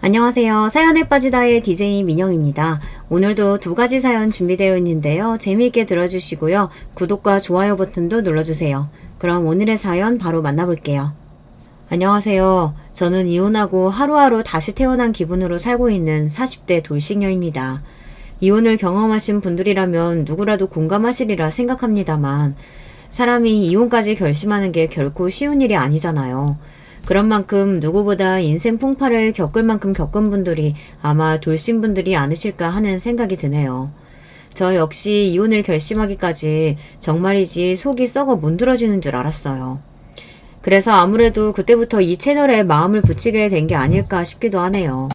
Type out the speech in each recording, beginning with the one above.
안녕하세요. 사연에 빠지다의 DJ 민영입니다. 오늘도 두 가지 사연 준비되어 있는데요. 재미있게 들어주시고요. 구독과 좋아요 버튼도 눌러주세요. 그럼 오늘의 사연 바로 만나볼게요. 안녕하세요. 저는 이혼하고 하루하루 다시 태어난 기분으로 살고 있는 40대 돌싱녀입니다. 이혼을 경험하신 분들이라면 누구라도 공감하시리라 생각합니다만 사람이 이혼까지 결심하는 게 결코 쉬운 일이 아니잖아요. 그런 만큼 누구보다 인생 풍파를 겪을 만큼 겪은 분들이 아마 돌싱분들이 아니실까 하는 생각이 드네요. 저 역시 이혼을 결심하기까지 정말이지 속이 썩어 문드러지는 줄 알았어요. 그래서 아무래도 그때부터 이 채널에 마음을 붙이게 된 게 아닐까 싶기도 하네요.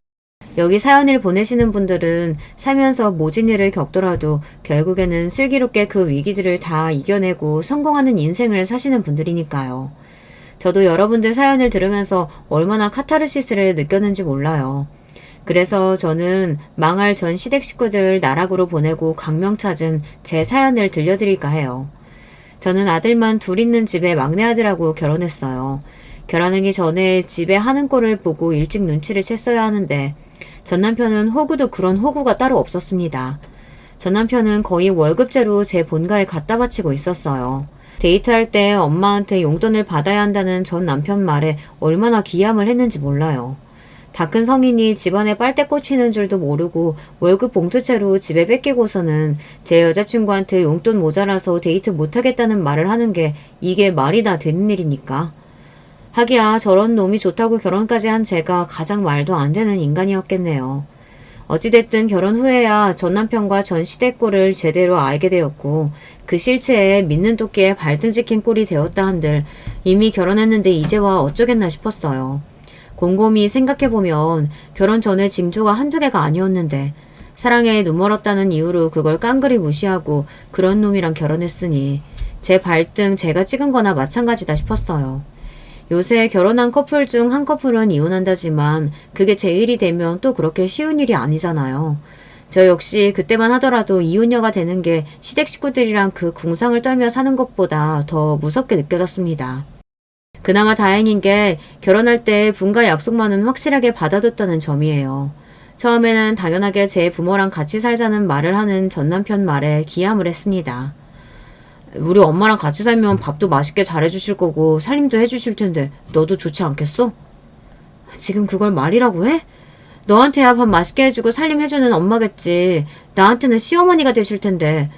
여기 사연을 보내시는 분들은 살면서 모진 일을 겪더라도 결국에는 슬기롭게 그 위기들을 다 이겨내고 성공하는 인생을 사시는 분들이니까요. 저도 여러분들 사연을 들으면서 얼마나 카타르시스를 느꼈는지 몰라요. 그래서 저는 망할 전 시댁 식구들 나락으로 보내고 강명 찾은 제 사연을 들려드릴까 해요. 저는 아들만 둘 있는 집에 막내 아들하고 결혼했어요. 결혼하기 전에 집에 하는 꼴을 보고 일찍 눈치를 챘어야 하는데 전 남편은 호구도 그런 호구가 따로 없었습니다. 전 남편은 거의 월급제로 제 본가에 갖다 바치고 있었어요. 데이트할 때 엄마한테 용돈을 받아야 한다는 전 남편 말에 얼마나 기함을 했는지 몰라요. 다 큰 성인이 집안에 빨대 꽂히는 줄도 모르고 월급 봉투채로 집에 뺏기고서는 제 여자친구한테 용돈 모자라서 데이트 못하겠다는 말을 하는 게 이게 말이 다 되는 일입니까? 하기야 저런 놈이 좋다고 결혼까지 한 제가 가장 말도 안 되는 인간이었겠네요. 어찌됐든 결혼 후에야 전 남편과 전 시댁 꼴을 제대로 알게 되었고 그 실체에 믿는 토끼에 발등 찍힌 꼴이 되었다 한들 이미 결혼했는데 이제와 어쩌겠나 싶었어요. 곰곰이 생각해보면 결혼 전에 징조가 한두 개가 아니었는데 사랑에 눈멀었다는 이유로 그걸 깡그리 무시하고 그런 놈이랑 결혼했으니 제 발등 제가 찍은 거나 마찬가지다 싶었어요. 요새 결혼한 커플 중 한 커플은 이혼한다지만 그게 제 일이 되면 또 그렇게 쉬운 일이 아니잖아요. 저 역시 그때만 하더라도 이혼녀가 되는 게 시댁 식구들이랑 그 궁상을 떨며 사는 것보다 더 무섭게 느껴졌습니다. 그나마 다행인 게 결혼할 때 분가 약속만은 확실하게 받아뒀다는 점이에요. 처음에는 당연하게 제 부모랑 같이 살자는 말을 하는 전 남편 말에 기함을 했습니다. 우리 엄마랑 같이 살면 밥도 맛있게 잘해주실 거고 살림도 해주실 텐데 너도 좋지 않겠어? 지금 그걸 말이라고 해? 너한테야 밥 맛있게 해주고 살림해주는 엄마겠지. 나한테는 시어머니가 되실 텐데.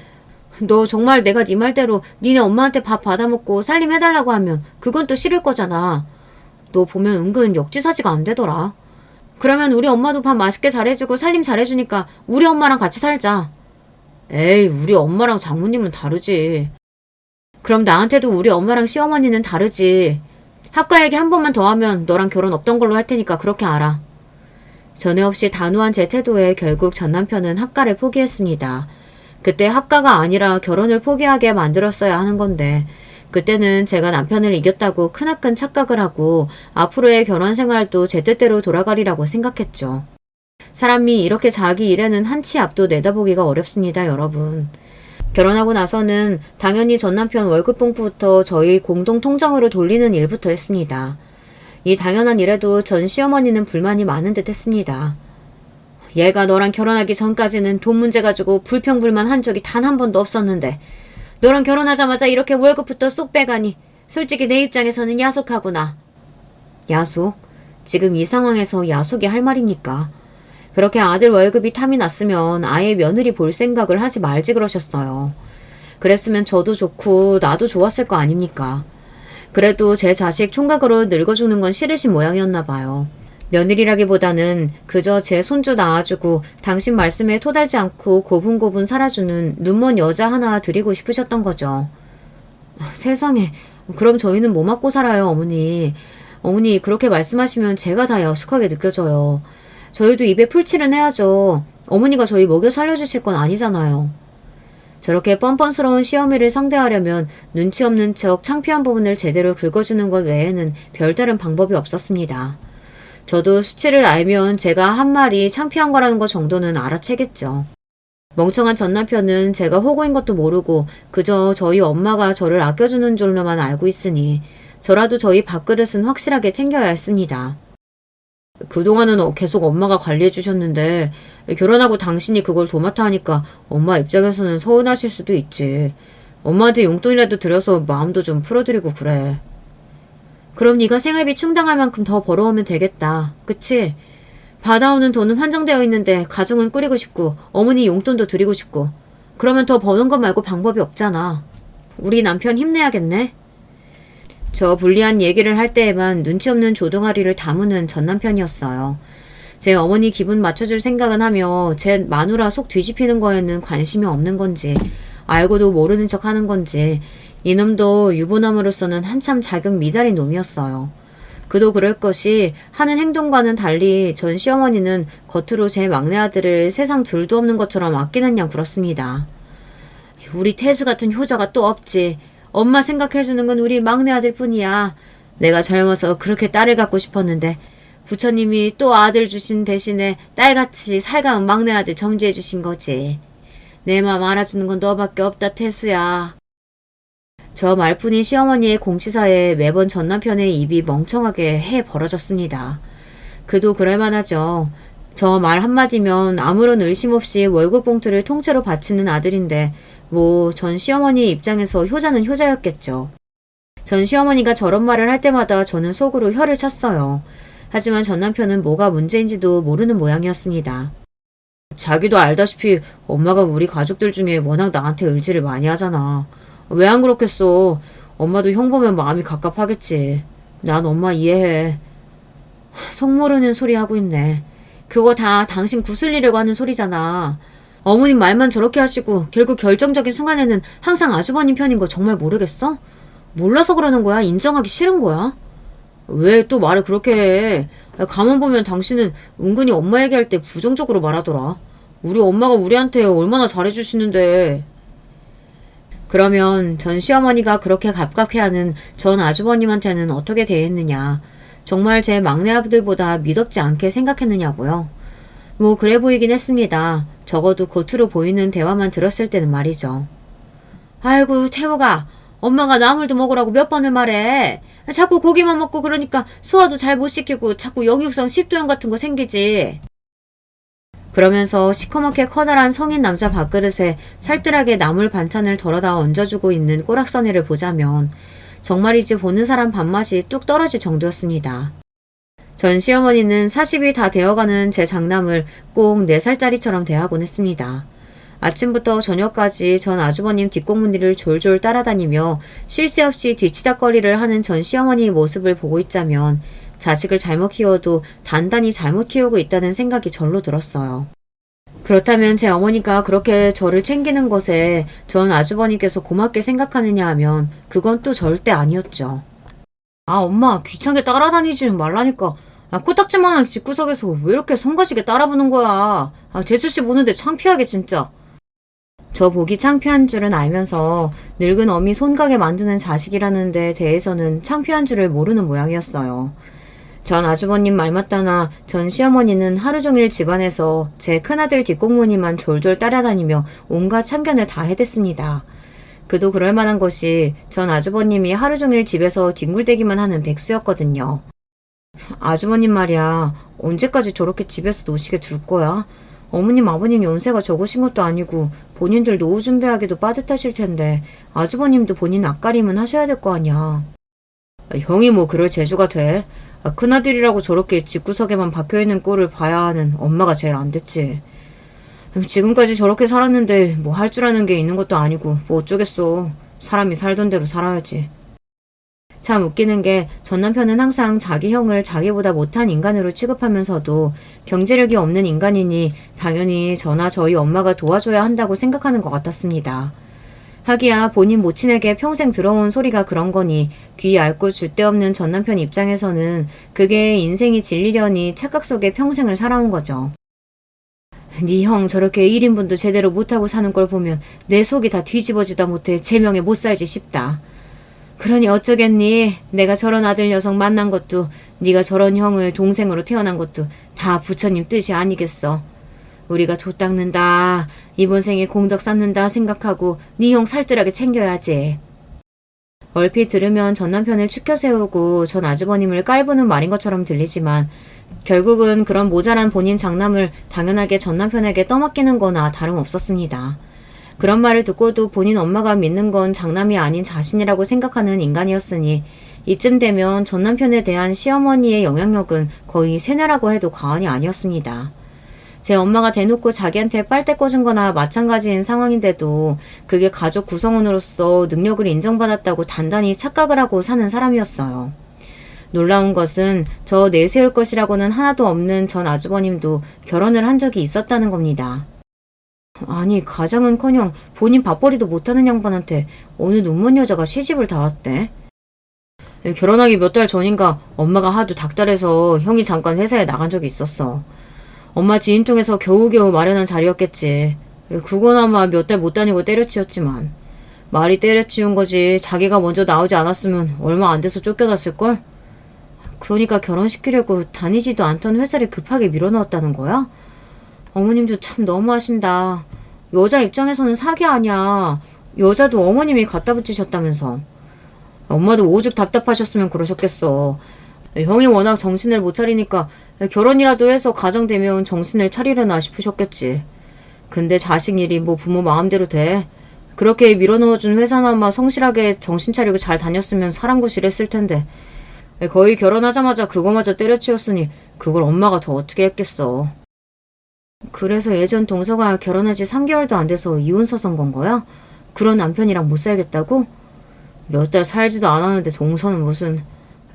너 정말 내가 네 말대로 니네 엄마한테 밥 받아먹고 살림해달라고 하면 그건 또 싫을 거잖아. 너 보면 은근 역지사지가 안 되더라. 그러면 우리 엄마도 밥 맛있게 잘해주고 살림 잘해주니까 우리 엄마랑 같이 살자. 에이, 우리 엄마랑 장모님은 다르지. 그럼 나한테도 우리 엄마랑 시어머니는 다르지. 학과 얘기 한 번만 더 하면 너랑 결혼 없던 걸로 할 테니까 그렇게 알아. 전에 없이 단호한 제 태도에 결국 전 남편은 학과를 포기했습니다. 그때 학과가 아니라 결혼을 포기하게 만들었어야 하는 건데 그때는 제가 남편을 이겼다고 크나큰 착각을 하고 앞으로의 결혼 생활도 제 뜻대로 돌아가리라고 생각했죠. 사람이 이렇게 자기 일에는 한 치 앞도 내다보기가 어렵습니다, 여러분. 결혼하고 나서는 당연히 전 남편 월급 봉투부터 저희 공동 통장으로 돌리는 일부터 했습니다. 이 당연한 일에도 전 시어머니는 불만이 많은 듯 했습니다. 얘가 너랑 결혼하기 전까지는 돈 문제 가지고 불평불만 한 적이 단 한 번도 없었는데 너랑 결혼하자마자 이렇게 월급부터 쏙 빼가니 솔직히 내 입장에서는 야속하구나. 야속? 지금 이 상황에서 야속이 할 말입니까? 그렇게 아들 월급이 탐이 났으면 아예 며느리 볼 생각을 하지 말지 그러셨어요. 그랬으면 저도 좋고 나도 좋았을 거 아닙니까? 그래도 제 자식 총각으로 늙어주는 건 싫으신 모양이었나 봐요. 며느리라기보다는 그저 제 손주 낳아주고 당신 말씀에 토달지 않고 고분고분 살아주는 눈먼 여자 하나 드리고 싶으셨던 거죠. 세상에, 그럼 저희는 뭐 맞고 살아요, 어머니. 어머니 그렇게 말씀하시면 제가 다 야속하게 느껴져요. 저희도 입에 풀칠은 해야죠. 어머니가 저희 먹여 살려주실 건 아니잖아요. 저렇게 뻔뻔스러운 시어미를 상대하려면 눈치 없는 척 창피한 부분을 제대로 긁어주는 것 외에는 별다른 방법이 없었습니다. 저도 수치를 알면 제가 한 말이 창피한 거라는 것 정도는 알아채겠죠. 멍청한 전 남편은 제가 호구인 것도 모르고 그저 저희 엄마가 저를 아껴주는 줄로만 알고 있으니 저라도 저희 밥그릇은 확실하게 챙겨야 했습니다. 그동안은 계속 엄마가 관리해 주셨는데 결혼하고 당신이 그걸 도맡아 하니까 엄마 입장에서는 서운하실 수도 있지. 엄마한테 용돈이라도 드려서 마음도 좀 풀어드리고 그래. 그럼 네가 생활비 충당할 만큼 더 벌어오면 되겠다. 그치? 받아오는 돈은 한정되어 있는데 가정은 꾸리고 싶고 어머니 용돈도 드리고 싶고 그러면 더 버는 것 말고 방법이 없잖아. 우리 남편 힘내야겠네. 저 불리한 얘기를 할 때에만 눈치 없는 조동아리를 다무는 전 남편이었어요. 제 어머니 기분 맞춰줄 생각은 하며 제 마누라 속 뒤집히는 거에는 관심이 없는 건지 알고도 모르는 척 하는 건지 이놈도 유부남으로서는 한참 자격 미달인 놈이었어요. 그도 그럴 것이 하는 행동과는 달리 전 시어머니는 겉으로 제 막내 아들을 세상 둘도 없는 것처럼 아끼는 양 굴었습니다. 우리 태수 같은 효자가 또 없지. 엄마 생각해주는 건 우리 막내 아들 뿐이야. 내가 젊어서 그렇게 딸을 갖고 싶었는데 부처님이 또 아들 주신 대신에 딸같이 살가운 막내 아들 점지해 주신 거지. 내 맘 알아주는 건 너밖에 없다 태수야. 저 말뿐인 시어머니의 공치사에 매번 전 남편의 입이 멍청하게 해 벌어졌습니다. 그도 그럴만하죠. 저 말 한마디면 아무런 의심 없이 월급 봉투를 통째로 바치는 아들인데 뭐 전 시어머니 입장에서 효자는 효자였겠죠. 전 시어머니가 저런 말을 할 때마다 저는 속으로 혀를 찼어요. 하지만 전 남편은 뭐가 문제인지도 모르는 모양이었습니다. 자기도 알다시피 엄마가 우리 가족들 중에 워낙 나한테 의지를 많이 하잖아. 왜 안 그렇겠어. 엄마도 형 보면 마음이 갑갑하겠지. 난 엄마 이해해. 속 모르는 소리 하고 있네. 그거 다 당신 구슬리려고 하는 소리잖아. 어머님 말만 저렇게 하시고 결국 결정적인 순간에는 항상 아주버님 편인 거 정말 모르겠어? 몰라서 그러는 거야? 인정하기 싫은 거야? 왜 또 말을 그렇게 해? 가만 보면 당신은 은근히 엄마 얘기할 때 부정적으로 말하더라. 우리 엄마가 우리한테 얼마나 잘해주시는데. 그러면 전 시어머니가 그렇게 갑갑해하는 전 아주버님한테는 어떻게 대했느냐. 정말 제 막내 아들보다 미덥지 않게 생각했느냐고요. 뭐 그래 보이긴 했습니다. 적어도 겉으로 보이는 대화만 들었을 때는 말이죠. 아이고 태호가 엄마가 나물도 먹으라고 몇 번을 말해. 자꾸 고기만 먹고 그러니까 소화도 잘 못 시키고 자꾸 역류성 식도염 같은 거 생기지. 그러면서 시커멓게 커다란 성인 남자 밥그릇에 살뜰하게 나물 반찬을 덜어다 얹어주고 있는 꼬락서니를 보자면 정말이지 보는 사람 밥맛이 뚝 떨어질 정도였습니다. 전 시어머니는 40이 다 되어가는 제 장남을 꼭 4살짜리처럼 대하곤 했습니다. 아침부터 저녁까지 전 아주버님 뒷공문디를 졸졸 따라다니며 쉴 새 없이 뒤치다거리를 하는 전 시어머니의 모습을 보고 있자면 자식을 잘못 키워도 단단히 잘못 키우고 있다는 생각이 절로 들었어요. 그렇다면 제 어머니가 그렇게 저를 챙기는 것에 전 아주버님께서 고맙게 생각하느냐 하면 그건 또 절대 아니었죠. 아 엄마 귀찮게 따라다니지 말라니까. 코딱지만한 집구석에서 왜 이렇게 성가시게 따라부는 거야. 재수씨 보는데 창피하게 진짜. 저 보기 창피한 줄은 알면서 늙은 어미 손가게 만드는 자식이라는 데 대해서는 창피한 줄을 모르는 모양이었어요. 전 아주버님 말 맞다나 전 시어머니는 하루 종일 집안에서 제 큰아들 뒷공무니만 졸졸 따라다니며 온갖 참견을 다 해댔습니다. 그도 그럴 만한 것이 전 아주버님이 하루 종일 집에서 뒹굴대기만 하는 백수였거든요. 아주버님 말이야, 언제까지 저렇게 집에서 노시게 둘 거야? 어머님 아버님 연세가 적으신 것도 아니고 본인들 노후 준비하기도 빠듯하실 텐데 아주버님도 본인 앞가림은 하셔야 될 거 아니야. 형이 뭐 그럴 재주가 돼? 큰아들이라고 저렇게 집구석에만 박혀있는 꼴을 봐야 하는 엄마가 제일 안 됐지. 지금까지 저렇게 살았는데 뭐 할 줄 아는 게 있는 것도 아니고 뭐 어쩌겠어. 사람이 살던 대로 살아야지. 참 웃기는 게 전 남편은 항상 자기 형을 자기보다 못한 인간으로 취급하면서도 경제력이 없는 인간이니 당연히 저나 저희 엄마가 도와줘야 한다고 생각하는 것 같았습니다. 하기야 본인 모친에게 평생 들어온 소리가 그런 거니 귀 얇고 줏대없는 전 남편 입장에서는 그게 인생이 질리려니 착각 속에 평생을 살아온 거죠. 네 형 저렇게 1인분도 제대로 못하고 사는 걸 보면 내 속이 다 뒤집어지다 못해 제명에 못 살지 싶다. 그러니 어쩌겠니? 내가 저런 아들 녀석 만난 것도 네가 저런 형을 동생으로 태어난 것도 다 부처님 뜻이 아니겠어. 우리가 도 닦는다, 이번 생에 공덕 쌓는다 생각하고 네 형 살뜰하게 챙겨야지. 얼핏 들으면 전 남편을 추켜 세우고 전 아주버님을 깔보는 말인 것처럼 들리지만 결국은 그런 모자란 본인 장남을 당연하게 전 남편에게 떠맡기는 거나 다름없었습니다. 그런 말을 듣고도 본인 엄마가 믿는 건 장남이 아닌 자신이라고 생각하는 인간이었으니 이쯤 되면 전 남편에 대한 시어머니의 영향력은 거의 세뇌라고 해도 과언이 아니었습니다. 제 엄마가 대놓고 자기한테 빨대 꽂은 거나 마찬가지인 상황인데도 그게 가족 구성원으로서 능력을 인정받았다고 단단히 착각을 하고 사는 사람이었어요. 놀라운 것은 저 내세울 것이라고는 하나도 없는 전 아주버님도 결혼을 한 적이 있었다는 겁니다. 아니, 가장은커녕 본인 밥벌이도 못하는 양반한테 어느 눈먼 여자가 시집을 다 왔대. 결혼하기 몇 달 전인가 엄마가 하도 닥달해서 형이 잠깐 회사에 나간 적이 있었어. 엄마 지인 통해서 겨우겨우 마련한 자리였겠지. 그거나마 몇 달 못 다니고 때려치웠지만 말이 때려치운 거지 자기가 먼저 나오지 않았으면 얼마 안 돼서 쫓겨났을걸? 그러니까 결혼시키려고 다니지도 않던 회사를 급하게 밀어넣었다는 거야? 어머님도 참 너무하신다. 여자 입장에서는 사기 아니야. 여자도 어머님이 갖다 붙이셨다면서. 엄마도 오죽 답답하셨으면 그러셨겠어. 형이 워낙 정신을 못 차리니까 결혼이라도 해서 가정 되면 정신을 차리려나 싶으셨겠지. 근데 자식 일이 뭐 부모 마음대로 돼. 그렇게 밀어넣어준 회사나마 성실하게 정신 차리고 잘 다녔으면 사람 구실했을 텐데 거의 결혼하자마자 그거마저 때려치웠으니 그걸 엄마가 더 어떻게 했겠어. 그래서 예전 동서가 결혼한 지 3개월도 안 돼서 이혼서 선 건 거야? 그런 남편이랑 못 살겠다고? 몇 달 살지도 않았는데 동서는 무슨.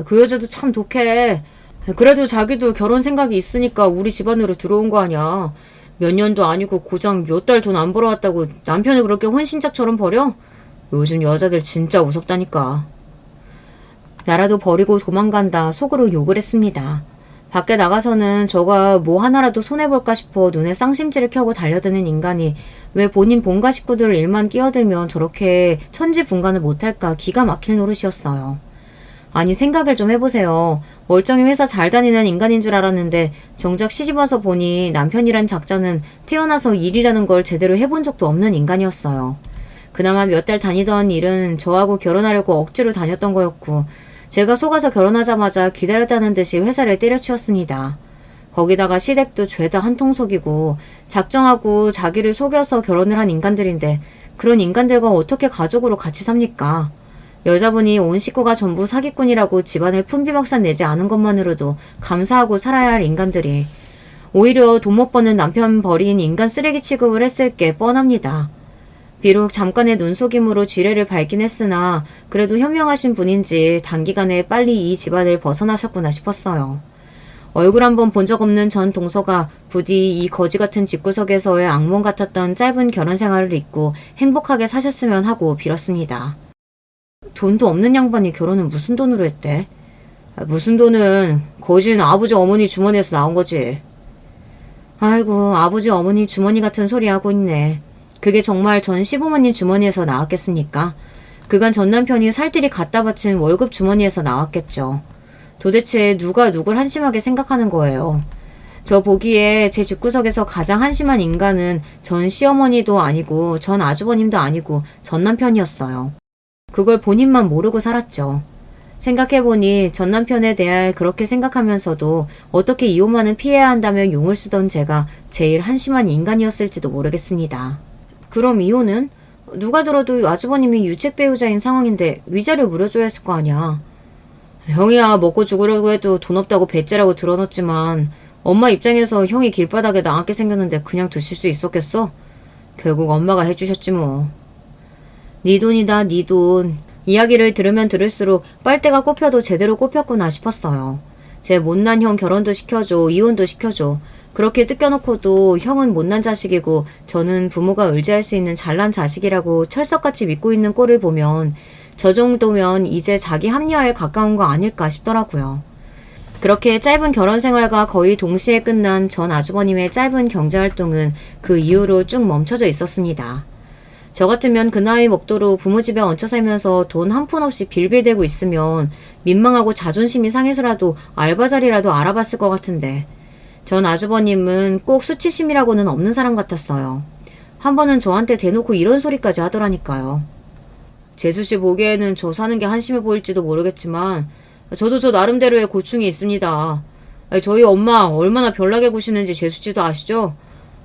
그 여자도 참 독해. 그래도 자기도 결혼 생각이 있으니까 우리 집안으로 들어온 거 아니야. 몇 년도 아니고 고작 몇 달 돈 안 벌어왔다고 남편을 그렇게 혼신짝처럼 버려? 요즘 여자들 진짜 무섭다니까. 나라도 버리고 도망간다 속으로 욕을 했습니다. 밖에 나가서는 저가 뭐 하나라도 손해볼까 싶어 눈에 쌍심지를 켜고 달려드는 인간이 왜 본인 본가 식구들 일만 끼어들면 저렇게 천지분간을 못할까 기가 막힐 노릇이었어요. 아니 생각을 좀 해보세요. 멀쩡히 회사 잘 다니는 인간인 줄 알았는데 정작 시집와서 보니 남편이란 작자는 태어나서 일이라는 걸 제대로 해본 적도 없는 인간이었어요. 그나마 몇 달 다니던 일은 저하고 결혼하려고 억지로 다녔던 거였고 제가 속아서 결혼하자마자 기다렸다는 듯이 회사를 때려치웠습니다. 거기다가 시댁도 죄다 한통속이고 작정하고 자기를 속여서 결혼을 한 인간들인데 그런 인간들과 어떻게 가족으로 같이 삽니까? 여자분이 온 식구가 전부 사기꾼이라고 집안을 품비박산 내지 않은 것만으로도 감사하고 살아야 할 인간들이 오히려 돈 못 버는 남편 버린 인간 쓰레기 취급을 했을 게 뻔합니다. 비록 잠깐의 눈속임으로 지뢰를 밟긴 했으나 그래도 현명하신 분인지 단기간에 빨리 이 집안을 벗어나셨구나 싶었어요. 얼굴 한번 본 적 없는 전 동서가 부디 이 거지 같은 집구석에서의 악몽 같았던 짧은 결혼 생활을 잊고 행복하게 사셨으면 하고 빌었습니다. 돈도 없는 양반이 결혼은 무슨 돈으로 했대? 무슨 돈은 거지는 아버지 어머니 주머니에서 나온 거지. 아이고 아버지 어머니 주머니 같은 소리 하고 있네. 그게 정말 전 시부모님 주머니에서 나왔겠습니까? 그간 전 남편이 살뜰히 갖다 바친 월급 주머니에서 나왔겠죠. 도대체 누가 누굴 한심하게 생각하는 거예요. 저 보기에 제 집구석에서 가장 한심한 인간은 전 시어머니도 아니고 전 아주버님도 아니고 전 남편이었어요. 그걸 본인만 모르고 살았죠. 생각해보니 전 남편에 대해 그렇게 생각하면서도 어떻게 이혼만은 피해야 한다며 용을 쓰던 제가 제일 한심한 인간이었을지도 모르겠습니다. 그럼 이혼은? 누가 들어도 아주버님이 유책 배우자인 상황인데 위자료 물어줘야 했을 거 아니야. 형이야 먹고 죽으려고 해도 돈 없다고 배째라고 드러났지만 엄마 입장에서 형이 길바닥에 나앉게 생겼는데 그냥 두실 수 있었겠어? 결국 엄마가 해주셨지 뭐. 네 돈이다 네 돈. 이야기를 들으면 들을수록 빨대가 꼽혀도 제대로 꼽혔구나 싶었어요. 제 못난 형 결혼도 시켜줘 이혼도 시켜줘. 그렇게 뜯겨놓고도 형은 못난 자식이고 저는 부모가 의지할 수 있는 잘난 자식이라고 철석같이 믿고 있는 꼴을 보면 저 정도면 이제 자기 합리화에 가까운 거 아닐까 싶더라고요. 그렇게 짧은 결혼 생활과 거의 동시에 끝난 전 아주버님의 짧은 경제활동은 그 이후로 쭉 멈춰져 있었습니다. 저 같으면 그 나이 먹도록 부모 집에 얹혀 살면서 돈 한 푼 없이 빌빌대고 있으면 민망하고 자존심이 상해서라도 알바 자리라도 알아봤을 것 같은데 전 아주버님은 꼭 수치심이라고는 없는 사람 같았어요. 한 번은 저한테 대놓고 이런 소리까지 하더라니까요. 재수씨 보기에는 저 사는 게 한심해 보일지도 모르겠지만 저도 저 나름대로의 고충이 있습니다. 아니, 저희 엄마 얼마나 별나게 구시는지 재수씨도 아시죠?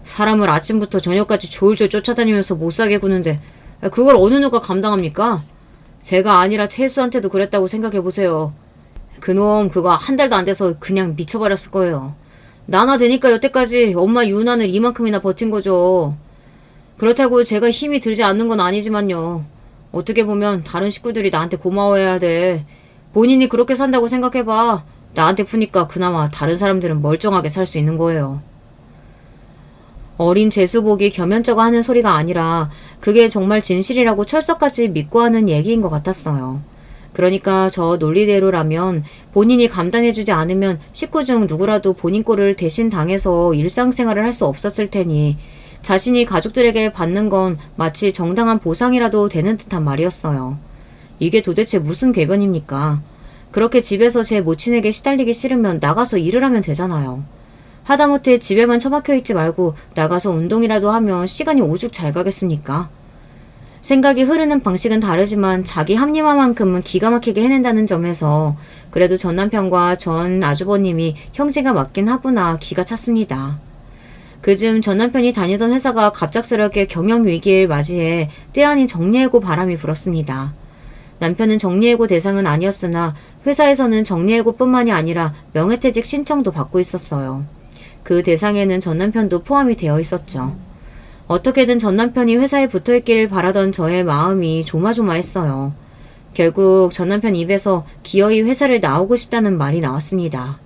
사람을 아침부터 저녁까지 졸졸 쫓아다니면서 못사게 구는데 그걸 어느 누가 감당합니까? 제가 아니라 태수한테도 그랬다고 생각해보세요. 그놈 그거 한 달도 안 돼서 그냥 미쳐버렸을 거예요. 나나 되니까 여태까지 엄마 유난을 이만큼이나 버틴 거죠. 그렇다고 제가 힘이 들지 않는 건 아니지만요. 어떻게 보면 다른 식구들이 나한테 고마워해야 돼. 본인이 그렇게 산다고 생각해봐. 나한테 푸니까 그나마 다른 사람들은 멀쩡하게 살 수 있는 거예요. 어린 재수복이 겸연쩍어 하는 소리가 아니라 그게 정말 진실이라고 철석까지 믿고 하는 얘기인 것 같았어요. 그러니까 저 논리대로라면 본인이 감당해주지 않으면 식구 중 누구라도 본인 꼴을 대신 당해서 일상생활을 할 수 없었을 테니 자신이 가족들에게 받는 건 마치 정당한 보상이라도 되는 듯한 말이었어요. 이게 도대체 무슨 궤변입니까? 그렇게 집에서 제 모친에게 시달리기 싫으면 나가서 일을 하면 되잖아요. 하다못해 집에만 처박혀 있지 말고 나가서 운동이라도 하면 시간이 오죽 잘 가겠습니까? 생각이 흐르는 방식은 다르지만 자기 합리화만큼은 기가 막히게 해낸다는 점에서 그래도 전 남편과 전 아주버님이 형제가 맞긴 하구나 기가 찼습니다. 그즘 전 남편이 다니던 회사가 갑작스럽게 경영위기를 맞이해 때 아닌 정리해고 바람이 불었습니다. 남편은 정리해고 대상은 아니었으나 회사에서는 정리해고뿐만이 아니라 명예퇴직 신청도 받고 있었어요. 그 대상에는 전 남편도 포함이 되어 있었죠. 어떻게든 전 남편이 회사에 붙어있길 바라던 저의 마음이 조마조마했어요. 결국 전 남편 입에서 기어이 회사를 나오고 싶다는 말이 나왔습니다.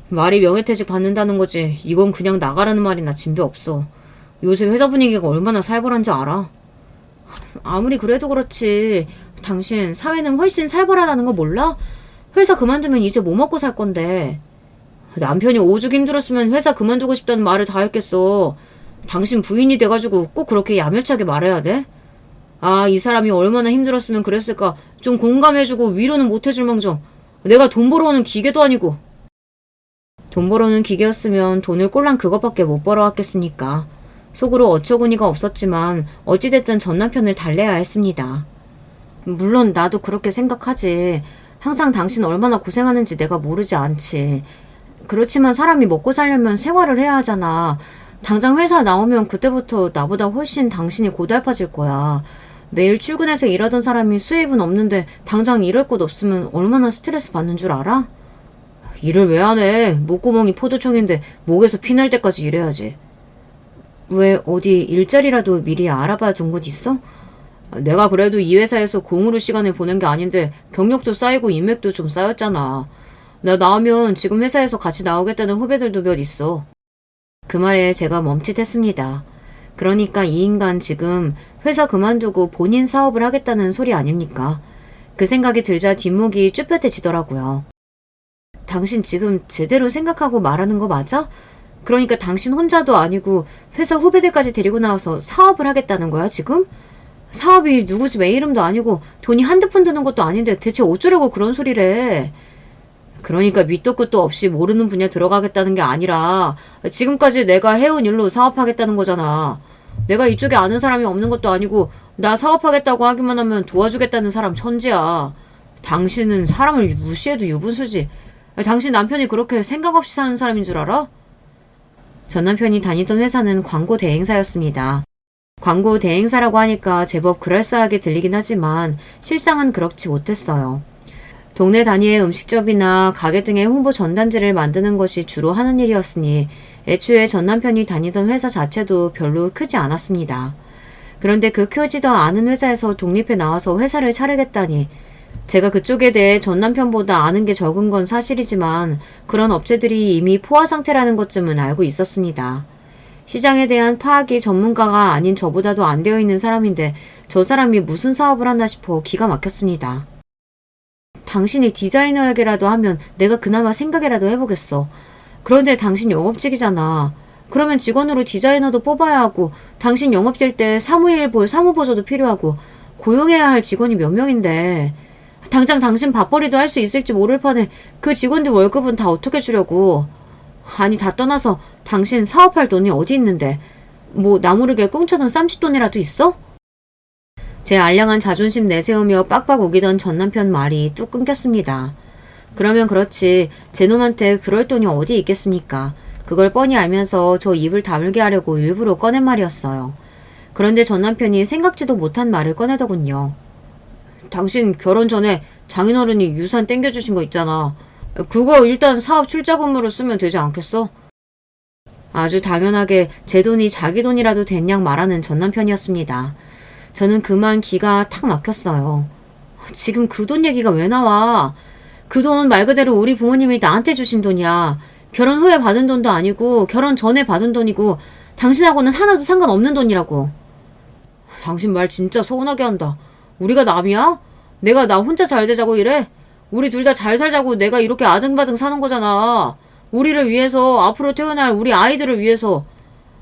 말이 명예퇴직 받는다는 거지 이건 그냥 나가라는 말이나 진배 없어. 요새 회사 분위기가 얼마나 살벌한지 알아? 아무리 그래도 그렇지 당신 사회는 훨씬 살벌하다는 거 몰라? 회사 그만두면 이제 뭐 먹고 살 건데. 남편이 오죽 힘들었으면 회사 그만두고 싶다는 말을 다 했겠어. 당신 부인이 돼가지고 꼭 그렇게 야멸차게 말해야 돼? 아, 이 사람이 얼마나 힘들었으면 그랬을까 좀 공감해주고 위로는 못해줄 망정. 내가 돈 벌어오는 기계도 아니고. 돈 벌어오는 기계였으면 돈을 꼴랑 그것밖에 못 벌어왔겠습니까. 속으로 어처구니가 없었지만 어찌됐든 전 남편을 달래야 했습니다. 물론 나도 그렇게 생각하지. 항상 당신 얼마나 고생하는지 내가 모르지 않지. 그렇지만 사람이 먹고 살려면 생활을 해야 하잖아. 당장 회사 나오면 그때부터 나보다 훨씬 당신이 고달파질 거야. 매일 출근해서 일하던 사람이 수입은 없는데 당장 일할 곳 없으면 얼마나 스트레스 받는 줄 알아? 일을 왜 안 해? 목구멍이 포도청인데 목에서 피날 때까지 일해야지. 왜 어디 일자리라도 미리 알아봐 둔 곳 있어? 내가 그래도 이 회사에서 공으로 시간을 보낸 게 아닌데 경력도 쌓이고 인맥도 좀 쌓였잖아. 나 나오면 지금 회사에서 같이 나오겠다는 후배들도 몇 있어. 그 말에 제가 멈칫했습니다. 그러니까 이 인간 지금 회사 그만두고 본인 사업을 하겠다는 소리 아닙니까? 그 생각이 들자 뒷목이 쭈뼛해지더라고요. 당신 지금 제대로 생각하고 말하는 거 맞아? 그러니까 당신 혼자도 아니고 회사 후배들까지 데리고 나와서 사업을 하겠다는 거야 지금? 사업이 누구 집 애 이름도 아니고 돈이 한두 푼 드는 것도 아닌데 대체 어쩌려고 그런 소리래. 그러니까 밑도 끝도 없이 모르는 분야 들어가겠다는 게 아니라 지금까지 내가 해온 일로 사업하겠다는 거잖아. 내가 이쪽에 아는 사람이 없는 것도 아니고 나 사업하겠다고 하기만 하면 도와주겠다는 사람 천지야. 당신은 사람을 무시해도 유분수지. 당신 남편이 그렇게 생각 없이 사는 사람인 줄 알아? 전 남편이 다니던 회사는 광고 대행사였습니다. 광고 대행사라고 하니까 제법 그럴싸하게 들리긴 하지만 실상은 그렇지 못했어요. 동네 단위의 음식점이나 가게 등의 홍보 전단지를 만드는 것이 주로 하는 일이었으니 애초에 전 남편이 다니던 회사 자체도 별로 크지 않았습니다. 그런데 그 크지도 않은 회사에서 독립해 나와서 회사를 차리겠다니 제가 그쪽에 대해 전 남편보다 아는 게 적은 건 사실이지만 그런 업체들이 이미 포화 상태라는 것쯤은 알고 있었습니다. 시장에 대한 파악이 전문가가 아닌 저보다도 안 되어 있는 사람인데 저 사람이 무슨 사업을 하나 싶어 기가 막혔습니다. 당신이 디자이너에게라도 하면 내가 그나마 생각이라도 해보겠어. 그런데 당신 영업직이잖아. 그러면 직원으로 디자이너도 뽑아야 하고 당신 영업될 때 사무일 볼 사무보조도 필요하고 고용해야 할 직원이 몇 명인데 당장 당신 밥벌이도 할 수 있을지 모를 판에 그 직원들 월급은 다 어떻게 주려고. 아니 다 떠나서 당신 사업할 돈이 어디 있는데 뭐 나 모르게 꿍쳐둔 쌈짓돈이라도 있어? 제 알량한 자존심 내세우며 빡빡 우기던 전 남편 말이 뚝 끊겼습니다. 그러면 그렇지. 제 놈한테 그럴 돈이 어디 있겠습니까? 그걸 뻔히 알면서 저 입을 다물게 하려고 일부러 꺼낸 말이었어요. 그런데 전 남편이 생각지도 못한 말을 꺼내더군요. 당신 결혼 전에 장인어른이 유산 땡겨주신 거 있잖아. 그거 일단 사업 출자금으로 쓰면 되지 않겠어? 아주 당연하게 제 돈이 자기 돈이라도 된 양 말하는 전 남편이었습니다. 저는 그만 기가 탁 막혔어요. 지금 그 돈 얘기가 왜 나와? 그 돈 말 그대로 우리 부모님이 나한테 주신 돈이야. 결혼 후에 받은 돈도 아니고 결혼 전에 받은 돈이고 당신하고는 하나도 상관없는 돈이라고. 당신 말 진짜 서운하게 한다. 우리가 남이야? 내가 나 혼자 잘 되자고 이래? 우리 둘 다 잘 살자고 내가 이렇게 아등바등 사는 거잖아. 우리를 위해서, 앞으로 태어날 우리 아이들을 위해서.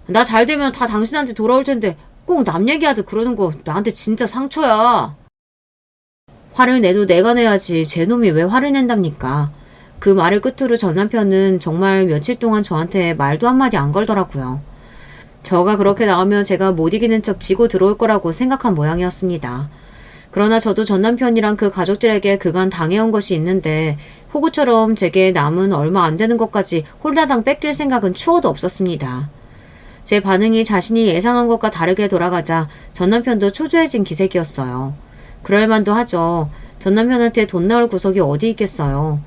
나 잘 되면 다 당신한테 돌아올 텐데 꼭 남 얘기하듯 그러는 거 나한테 진짜 상처야. 화를 내도 내가 내야지 제 놈이 왜 화를 낸답니까? 그 말을 끝으로 전 남편은 정말 며칠 동안 저한테 말도 한마디 안 걸더라고요. 저가 그렇게 나가면 제가 못 이기는 척 지고 들어올 거라고 생각한 모양이었습니다. 그러나 저도 전 남편이랑 그 가족들에게 그간 당해온 것이 있는데 호구처럼 제게 남은 얼마 안 되는 것까지 홀다당 뺏길 생각은 추호도 없었습니다. 제 반응이 자신이 예상한 것과 다르게 돌아가자 전 남편도 초조해진 기색이었어요. 그럴 만도 하죠. 전 남편한테 돈 나올 구석이 어디 있겠어요.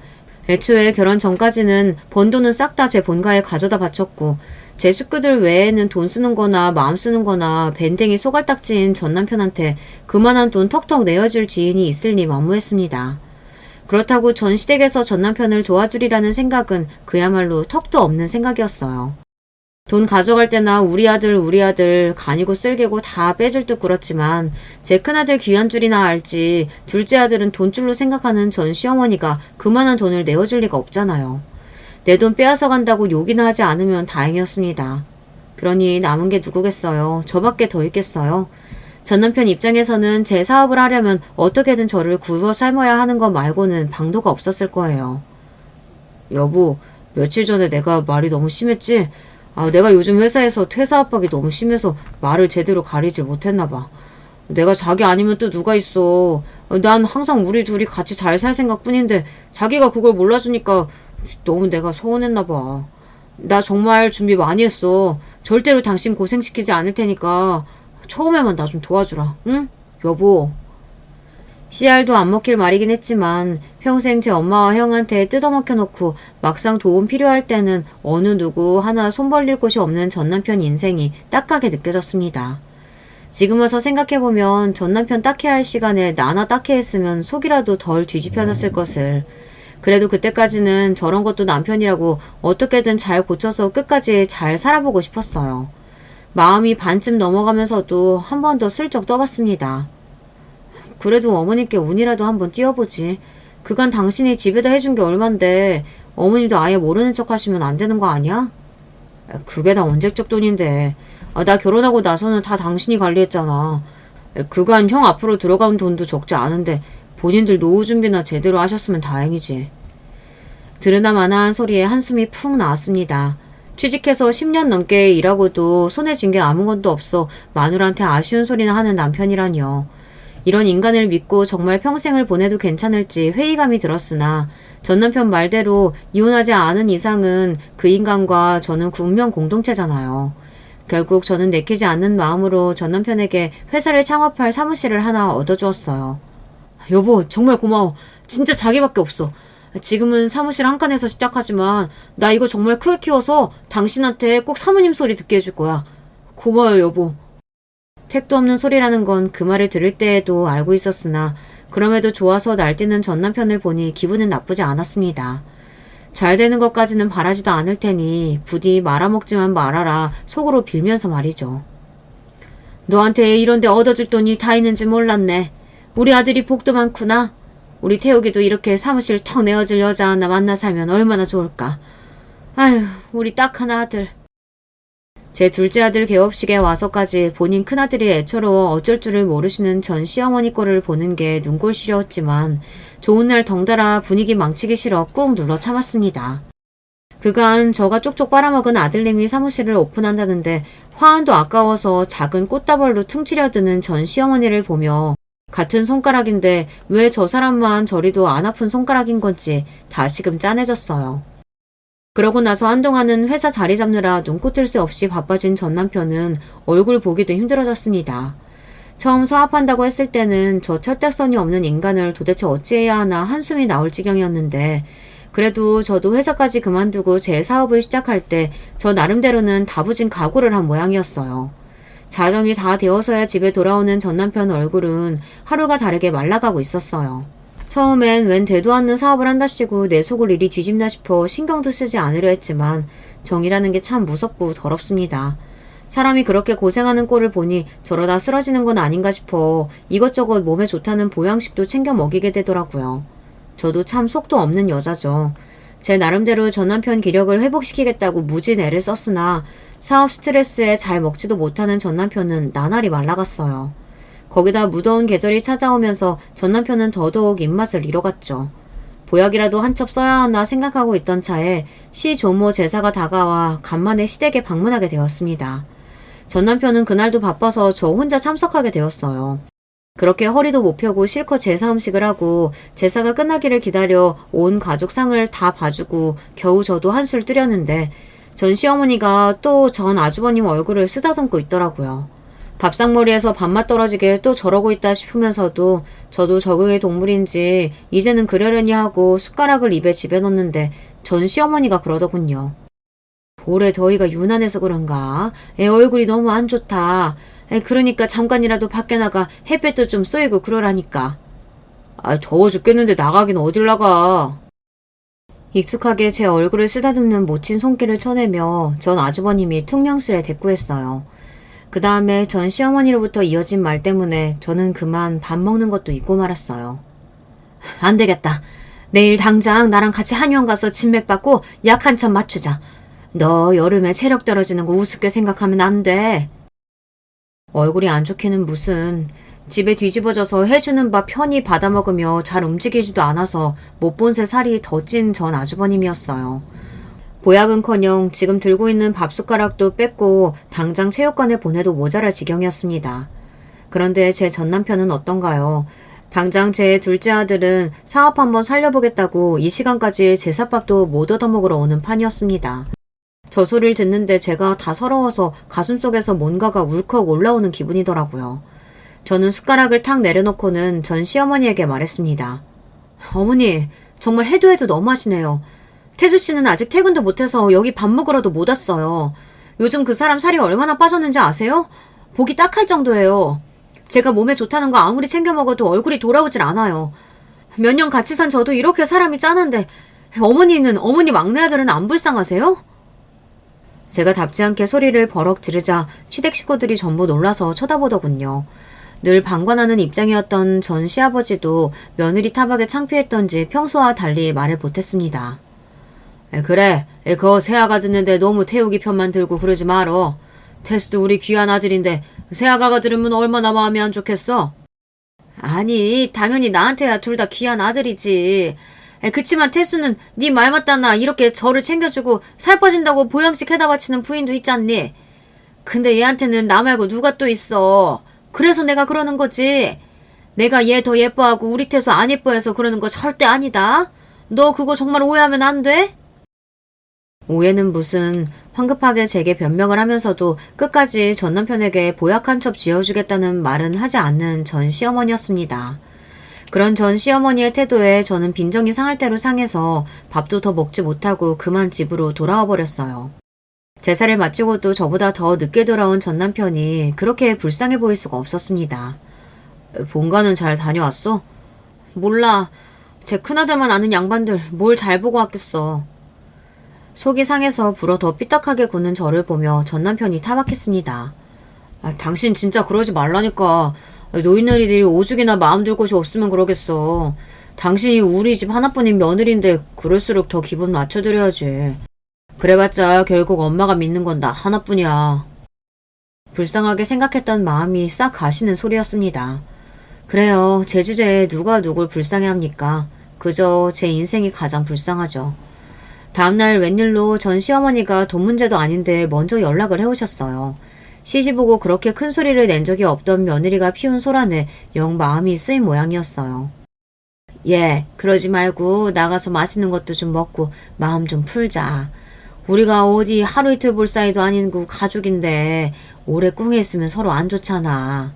애초에 결혼 전까지는 번 돈은 싹 다 제 본가에 가져다 바쳤고 제 식구들 외에는 돈 쓰는 거나 마음 쓰는 거나 밴댕이 소갈딱지인 전 남편한테 그만한 돈 턱턱 내어줄 지인이 있을리 만무했습니다. 그렇다고 전 시댁에서 전 남편을 도와주리라는 생각은 그야말로 턱도 없는 생각이었어요. 돈 가져갈 때나 우리 아들 간이고 쓸개고 다 빼줄 듯 굴었지만 제 큰아들 귀한 줄이나 알지 둘째 아들은 돈줄로 생각하는 전 시어머니가 그만한 돈을 내어줄 리가 없잖아요. 내 돈 빼앗아 간다고 욕이나 하지 않으면 다행이었습니다. 그러니 남은 게 누구겠어요. 저밖에 더 있겠어요. 전 남편 입장에서는 제 사업을 하려면 어떻게든 저를 굴어 삶아야 하는 것 말고는 방도가 없었을 거예요. 여보, 며칠 전에 내가 말이 너무 심했지? 내가 요즘 회사에서 퇴사 압박이 너무 심해서 말을 제대로 가리질 못했나 봐. 내가 자기 아니면 또 누가 있어. 난 항상 우리 둘이 같이 잘 살 생각뿐인데 자기가 그걸 몰라주니까 너무 내가 서운했나 봐. 나 정말 준비 많이 했어. 절대로 당신 고생시키지 않을 테니까 처음에만 나 좀 도와주라. 응? 여보. 씨알도 안 먹힐 말이긴 했지만 평생 제 엄마와 형한테 뜯어먹혀 놓고 막상 도움 필요할 때는 어느 누구 하나 손 벌릴 곳이 없는 전 남편 인생이 딱하게 느껴졌습니다. 지금 와서 생각해보면 전 남편 딱해 할 시간에 나나 딱해 했으면 속이라도 덜 뒤집혀졌을 것을. 그래도 그때까지는 저런 것도 남편이라고 어떻게든 잘 고쳐서 끝까지 잘 살아보고 싶었어요. 마음이 반쯤 넘어가면서도 한 번 더 슬쩍 떠봤습니다. 그래도 어머님께 운이라도 한번 띄워보지. 그간 당신이 집에다 해준 게 얼만데 어머님도 아예 모르는 척 하시면 안 되는 거 아니야? 그게 다 언제적 돈인데. 나 결혼하고 나서는 다 당신이 관리했잖아. 그간 형 앞으로 들어간 돈도 적지 않은데 본인들 노후 준비나 제대로 하셨으면 다행이지. 들으나 마나한 소리에 한숨이 푹 나왔습니다. 취직해서 10년 넘게 일하고도 손에 쥔 게 아무것도 없어 마누라한테 아쉬운 소리나 하는 남편이라니요. 이런 인간을 믿고 정말 평생을 보내도 괜찮을지 회의감이 들었으나 전 남편 말대로 이혼하지 않은 이상은 그 인간과 저는 운명 공동체잖아요. 결국 저는 내키지 않는 마음으로 전 남편에게 회사를 창업할 사무실을 하나 얻어주었어요. 여보, 정말 고마워. 진짜 자기밖에 없어. 지금은 사무실 한 칸에서 시작하지만 나 이거 정말 크게 키워서 당신한테 꼭 사모님 소리 듣게 해줄 거야. 고마워요, 여보. 택도 없는 소리라는 건 그 말을 들을 때에도 알고 있었으나 그럼에도 좋아서 날뛰는 전 남편을 보니 기분은 나쁘지 않았습니다. 잘 되는 것까지는 바라지도 않을 테니 부디 말아먹지만 말아라 속으로 빌면서 말이죠. 너한테 이런 데 얻어줄 돈이 다 있는지 몰랐네. 우리 아들이 복도 많구나. 우리 태욱이도 이렇게 사무실 턱 내어줄 여자 하나 만나 살면 얼마나 좋을까. 아휴, 우리 딱 하나 아들. 제 둘째 아들 개업식에 와서까지 본인 큰아들이 애처로워 어쩔 줄을 모르시는 전 시어머니 꼴을 보는 게 눈꼴 시려웠지만 좋은 날 덩달아 분위기 망치기 싫어 꾹 눌러 참았습니다. 그간 저가 쪽쪽 빨아먹은 아들님이 사무실을 오픈한다는데 화환도 아까워서 작은 꽃다발로 퉁치려 드는 전 시어머니를 보며 같은 손가락인데 왜 저 사람만 저리도 안 아픈 손가락인 건지 다시금 짠해졌어요. 그러고 나서 한동안은 회사 자리 잡느라 눈코 뜰 새 없이 바빠진 전 남편은 얼굴 보기도 힘들어졌습니다. 처음 사업한다고 했을 때는 저 철딱선이 없는 인간을 도대체 어찌해야 하나 한숨이 나올 지경이었는데, 그래도 저도 회사까지 그만두고 제 사업을 시작할 때 저 나름대로는 다부진 각오를 한 모양이었어요. 자정이 다 되어서야 집에 돌아오는 전 남편 얼굴은 하루가 다르게 말라가고 있었어요. 처음엔 웬 되도 않는 사업을 한답시고 내 속을 이리 뒤집나 싶어 신경도 쓰지 않으려 했지만 정이라는 게 참 무섭고 더럽습니다. 사람이 그렇게 고생하는 꼴을 보니 저러다 쓰러지는 건 아닌가 싶어 이것저것 몸에 좋다는 보양식도 챙겨 먹이게 되더라고요. 저도 참 속도 없는 여자죠. 제 나름대로 전 남편 기력을 회복시키겠다고 무진 애를 썼으나 사업 스트레스에 잘 먹지도 못하는 전 남편은 나날이 말라갔어요. 거기다 무더운 계절이 찾아오면서 전 남편은 더더욱 입맛을 잃어갔죠. 보약이라도 한 첩 써야 하나 생각하고 있던 차에 시조모 제사가 다가와 간만에 시댁에 방문하게 되었습니다. 전 남편은 그날도 바빠서 저 혼자 참석하게 되었어요. 그렇게 허리도 못 펴고 실컷 제사 음식을 하고 제사가 끝나기를 기다려 온 가족 상을 다 봐주고 겨우 저도 한술 뜨렸는데 전 시어머니가 또 전 아주버님 얼굴을 쓰다듬고 있더라고요. 밥상머리에서 밥맛 떨어지게 또 저러고 있다 싶으면서도 저도 적응의 동물인지 이제는 그러려니 하고 숟가락을 입에 집어넣는데 전 시어머니가 그러더군요. 올해 더위가 유난해서 그런가? 애 얼굴이 너무 안 좋다. 그러니까 잠깐이라도 밖에 나가 햇볕도 좀 쏘이고 그러라니까. 더워 죽겠는데 나가긴 어딜 나가. 익숙하게 제 얼굴을 쓰다듬는 모친 손길을 쳐내며 전 아주버님이 퉁명스레 대꾸했어요. 그 다음에 전 시어머니로부터 이어진 말 때문에 저는 그만 밥 먹는 것도 잊고 말았어요. 안 되겠다. 내일 당장 나랑 같이 한의원 가서 진맥 받고 약 한 참 맞추자. 너 여름에 체력 떨어지는 거 우습게 생각하면 안 돼. 얼굴이 안 좋기는 무슨. 집에 뒤집어져서 해주는 밥 편히 받아먹으며 잘 움직이지도 않아서 못 본 새 살이 더 찐 전 아주버님이었어요. 보약은커녕 지금 들고 있는 밥숟가락도 뺐고 당장 체육관에 보내도 모자랄 지경이었습니다. 그런데 제 전 남편은 어떤가요? 당장 제 둘째 아들은 사업 한번 살려보겠다고 이 시간까지 제사밥도 못 얻어먹으러 오는 판이었습니다. 저 소리를 듣는데 제가 다 서러워서 가슴속에서 뭔가가 울컥 올라오는 기분이더라고요. 저는 숟가락을 탁 내려놓고는 전 시어머니에게 말했습니다. 어머니, 정말 해도 해도 너무하시네요. 태수 씨는 아직 퇴근도 못해서 여기 밥 먹으러도 못 왔어요. 요즘 그 사람 살이 얼마나 빠졌는지 아세요? 보기 딱할 정도예요. 제가 몸에 좋다는 거 아무리 챙겨 먹어도 얼굴이 돌아오질 않아요. 몇 년 같이 산 저도 이렇게 사람이 짠한데 어머니 막내 아들은 안 불쌍하세요? 제가 답지 않게 소리를 버럭 지르자 시댁 식구들이 전부 놀라서 쳐다보더군요. 늘 방관하는 입장이었던 전 시아버지도 며느리 타박에 창피했던지 평소와 달리 말을 못했습니다. 그래, 그거 새아가 듣는데 너무 태우기 편만 들고 그러지 말어. 태수도 우리 귀한 아들인데 새아가가 들으면 얼마나 마음이 안 좋겠어? 아니, 당연히 나한테야 둘 다 귀한 아들이지. 그치만 태수는 네 말 맞다나 이렇게 저를 챙겨주고 살 빠진다고 보양식 해다 바치는 부인도 있잖니. 근데 얘한테는 나 말고 누가 또 있어. 그래서 내가 그러는 거지. 내가 얘 더 예뻐하고 우리 태수 안 예뻐해서 그러는 거 절대 아니다. 너 그거 정말 오해하면 안 돼? 오해는 무슨. 황급하게 제게 변명을 하면서도 끝까지 전 남편에게 보약 한 첩 쥐어주겠다는 말은 하지 않는 전 시어머니였습니다. 그런 전 시어머니의 태도에 저는 빈정이 상할 대로 상해서 밥도 더 먹지 못하고 그만 집으로 돌아와 버렸어요. 제사를 마치고도 저보다 더 늦게 돌아온 전 남편이 그렇게 불쌍해 보일 수가 없었습니다. 본가는 잘 다녀왔어? 몰라. 제 큰아들만 아는 양반들 뭘 잘 보고 왔겠어. 속이 상해서 불어 더 삐딱하게 굳는 저를 보며 전 남편이 타박했습니다. 당신 진짜 그러지 말라니까. 노인네리들이 오죽이나 마음 둘 곳이 없으면 그러겠어. 당신이 우리 집 하나뿐인 며느리인데 그럴수록 더 기분 맞춰드려야지. 그래봤자 결국 엄마가 믿는 건 나 하나뿐이야. 불쌍하게 생각했던 마음이 싹 가시는 소리였습니다. 그래요. 제 주제에 누가 누굴 불쌍해합니까? 그저 제 인생이 가장 불쌍하죠. 다음날 웬일로 전 시어머니가 돈 문제도 아닌데 먼저 연락을 해오셨어요. 시집오고 그렇게 큰 소리를 낸 적이 없던 며느리가 피운 소란에 영 마음이 쓰인 모양이었어요. 예, 그러지 말고 나가서 맛있는 것도 좀 먹고 마음 좀 풀자. 우리가 어디 하루 이틀 볼 사이도 아니고 가족인데 오래 꿍해 있으면 서로 안 좋잖아.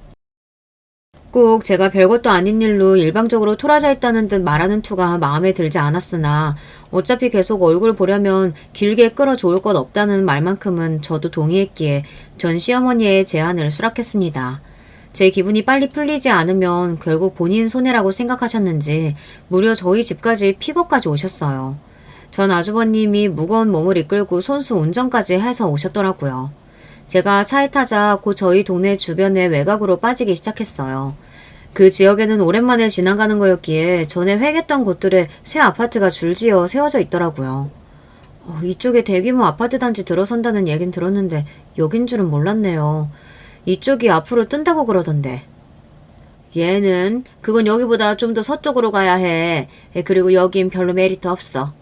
꼭 제가 별것도 아닌 일로 일방적으로 토라져 있다는 듯 말하는 투가 마음에 들지 않았으나 어차피 계속 얼굴 보려면 길게 끌어좋을 것 없다는 말만큼은 저도 동의했기에 전 시어머니의 제안을 수락했습니다. 제 기분이 빨리 풀리지 않으면 결국 본인 손해라고 생각하셨는지 무려 저희 집까지 픽업까지 오셨어요. 전 아주버님이 무거운 몸을 이끌고 손수 운전까지 해서 오셨더라고요. 제가 차에 타자 곧 저희 동네 주변의 외곽으로 빠지기 시작했어요. 그 지역에는 오랜만에 지나가는 거였기에 전에 획했던 곳들에 새 아파트가 줄지어 세워져 있더라고요. 이쪽에 대규모 아파트 단지 들어선다는 얘긴 들었는데 여긴 줄은 몰랐네요. 이쪽이 앞으로 뜬다고 그러던데. 얘는 그건 여기보다 좀 더 서쪽으로 가야 해. 그리고 여긴 별로 메리트 없어.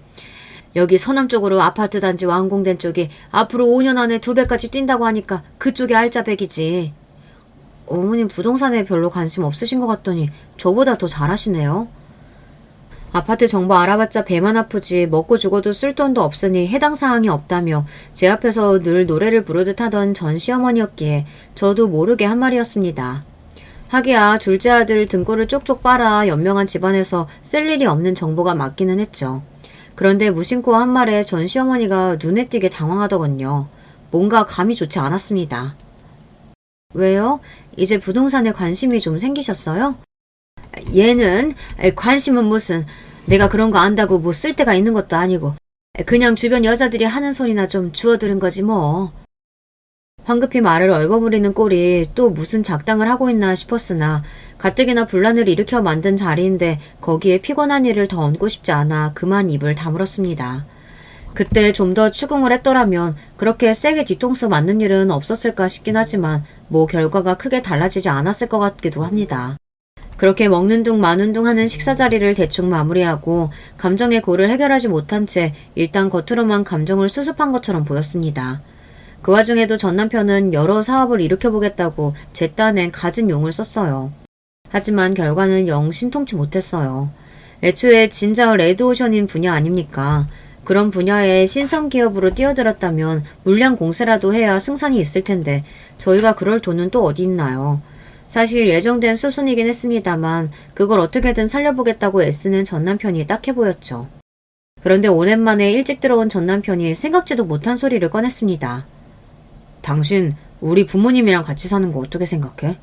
여기 서남쪽으로 아파트 단지 완공된 쪽이 앞으로 5년 안에 2배까지 뛴다고 하니까 그쪽이 알짜배기지. 어머님 부동산에 별로 관심 없으신 것 같더니 저보다 더 잘하시네요. 아파트 정보 알아봤자 배만 아프지 먹고 죽어도 쓸 돈도 없으니 해당 사항이 없다며 제 앞에서 늘 노래를 부르듯 하던 전 시어머니였기에 저도 모르게 한 말이었습니다. 하기야 둘째 아들 등골을 쪽쪽 빨아 연명한 집안에서 쓸 일이 없는 정보가 맞기는 했죠. 그런데 무심코 한 말에 전 시어머니가 눈에 띄게 당황하더군요. 뭔가 감이 좋지 않았습니다. 왜요? 이제 부동산에 관심이 좀 생기셨어요? 얘는 관심은 무슨 내가 그런 거 안다고 뭐 쓸 데가 있는 것도 아니고 그냥 주변 여자들이 하는 소리나 좀 주워들은 거지 뭐. 황급히 말을 얼버무리는 꼴이 또 무슨 작당을 하고 있나 싶었으나 가뜩이나 분란을 일으켜 만든 자리인데 거기에 피곤한 일을 더 얹고 싶지 않아 그만 입을 다물었습니다. 그때 좀 더 추궁을 했더라면 그렇게 세게 뒤통수 맞는 일은 없었을까 싶긴 하지만 뭐 결과가 크게 달라지지 않았을 것 같기도 합니다. 그렇게 먹는 둥 마는 둥 하는 식사 자리를 대충 마무리하고 감정의 골을 해결하지 못한 채 일단 겉으로만 감정을 수습한 것처럼 보였습니다. 그 와중에도 전 남편은 여러 사업을 일으켜보겠다고 제 딴엔 갖은 용을 썼어요. 하지만 결과는 영 신통치 못했어요. 애초에 진짜 레드오션인 분야 아닙니까? 그런 분야에 신성기업으로 뛰어들었다면 물량 공세라도 해야 승산이 있을 텐데 저희가 그럴 돈은 또 어디 있나요? 사실 예정된 수순이긴 했습니다만 그걸 어떻게든 살려보겠다고 애쓰는 전 남편이 딱해 보였죠. 그런데 오랜만에 일찍 들어온 전 남편이 생각지도 못한 소리를 꺼냈습니다. 당신 우리 부모님이랑 같이 사는 거 어떻게 생각해?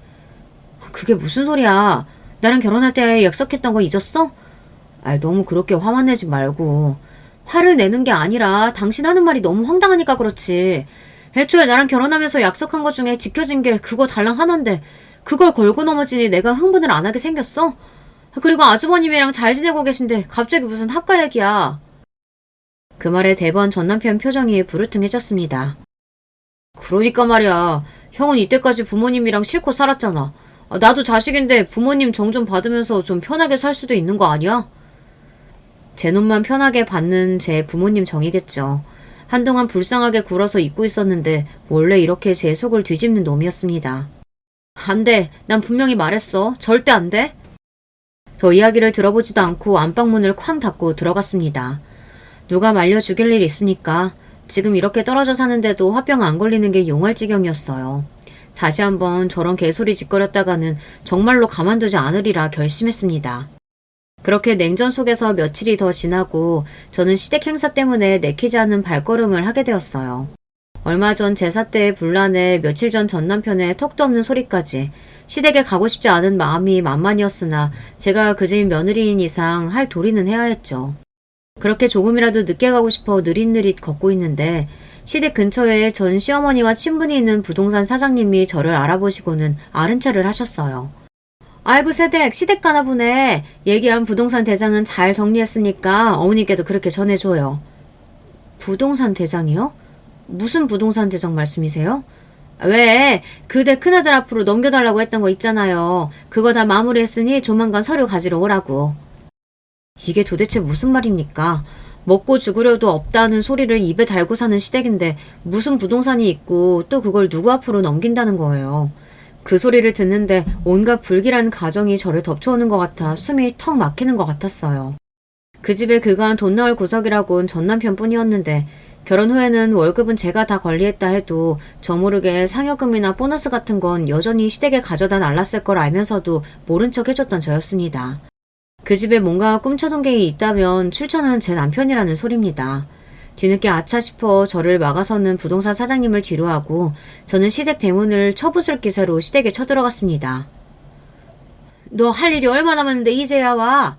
그게 무슨 소리야? 나랑 결혼할 때 약속했던 거 잊었어? 너무 그렇게 화만 내지 말고. 화를 내는 게 아니라 당신 하는 말이 너무 황당하니까 그렇지. 애초에 나랑 결혼하면서 약속한 것 중에 지켜진 게 그거 달랑 하나인데 그걸 걸고 넘어지니 내가 흥분을 안 하게 생겼어? 그리고 아주버님이랑 잘 지내고 계신데 갑자기 무슨 합가 얘기야. 그 말에 대번 전 남편 표정이 부르퉁해졌습니다. 그러니까 말이야. 형은 이때까지 부모님이랑 실컷 살았잖아. 나도 자식인데 부모님 정 좀 받으면서 좀 편하게 살 수도 있는 거 아니야? 제 놈만 편하게 받는 제 부모님 정이겠죠. 한동안 불쌍하게 굴어서 잊고 있었는데 원래 이렇게 제 속을 뒤집는 놈이었습니다. 안 돼. 난 분명히 말했어. 절대 안 돼. 더 이야기를 들어보지도 않고 안방문을 쾅 닫고 들어갔습니다. 누가 말려 죽일 일 있습니까? 지금 이렇게 떨어져 사는데도 화병 안 걸리는 게 용할 지경이었어요. 다시 한번 저런 개소리 짓거렸다가는 정말로 가만두지 않으리라 결심했습니다. 그렇게 냉전 속에서 며칠이 더 지나고 저는 시댁 행사 때문에 내키지 않는 발걸음을 하게 되었어요. 얼마 전 제사 때의 분란에 며칠 전 전 남편의 턱도 없는 소리까지 시댁에 가고 싶지 않은 마음이 만만이었으나 제가 그 집 며느리인 이상 할 도리는 해야 했죠. 그렇게 조금이라도 늦게 가고 싶어 느릿느릿 걷고 있는데 시댁 근처에 전 시어머니와 친분이 있는 부동산 사장님이 저를 알아보시고는 아른 체를 하셨어요. 아이고 시댁 가나 보네. 얘기한 부동산 대장은 잘 정리했으니까 어머님께도 그렇게 전해줘요. 부동산 대장이요? 무슨 부동산 대장 말씀이세요? 왜? 그대 큰아들 앞으로 넘겨달라고 했던 거 있잖아요. 그거 다 마무리했으니 조만간 서류 가지러 오라고. 이게 도대체 무슨 말입니까? 먹고 죽으려도 없다는 소리를 입에 달고 사는 시댁인데 무슨 부동산이 있고 또 그걸 누구 앞으로 넘긴다는 거예요. 그 소리를 듣는데 온갖 불길한 가정이 저를 덮쳐오는 것 같아 숨이 턱 막히는 것 같았어요. 그 집에 그간 돈 나올 구석이라곤 전 남편뿐이었는데 결혼 후에는 월급은 제가 다 관리했다 해도 저 모르게 상여금이나 보너스 같은 건 여전히 시댁에 가져다 날랐을 걸 알면서도 모른 척 해줬던 저였습니다. 그 집에 뭔가 꿈쳐둔 게 있다면 출처는 제 남편이라는 소리입니다. 뒤늦게 아차 싶어 저를 막아서는 부동산 사장님을 뒤로하고 저는 시댁 대문을 쳐부술 기세로 시댁에 쳐들어갔습니다. 너 할 일이 얼마 남았는데 이제야 와?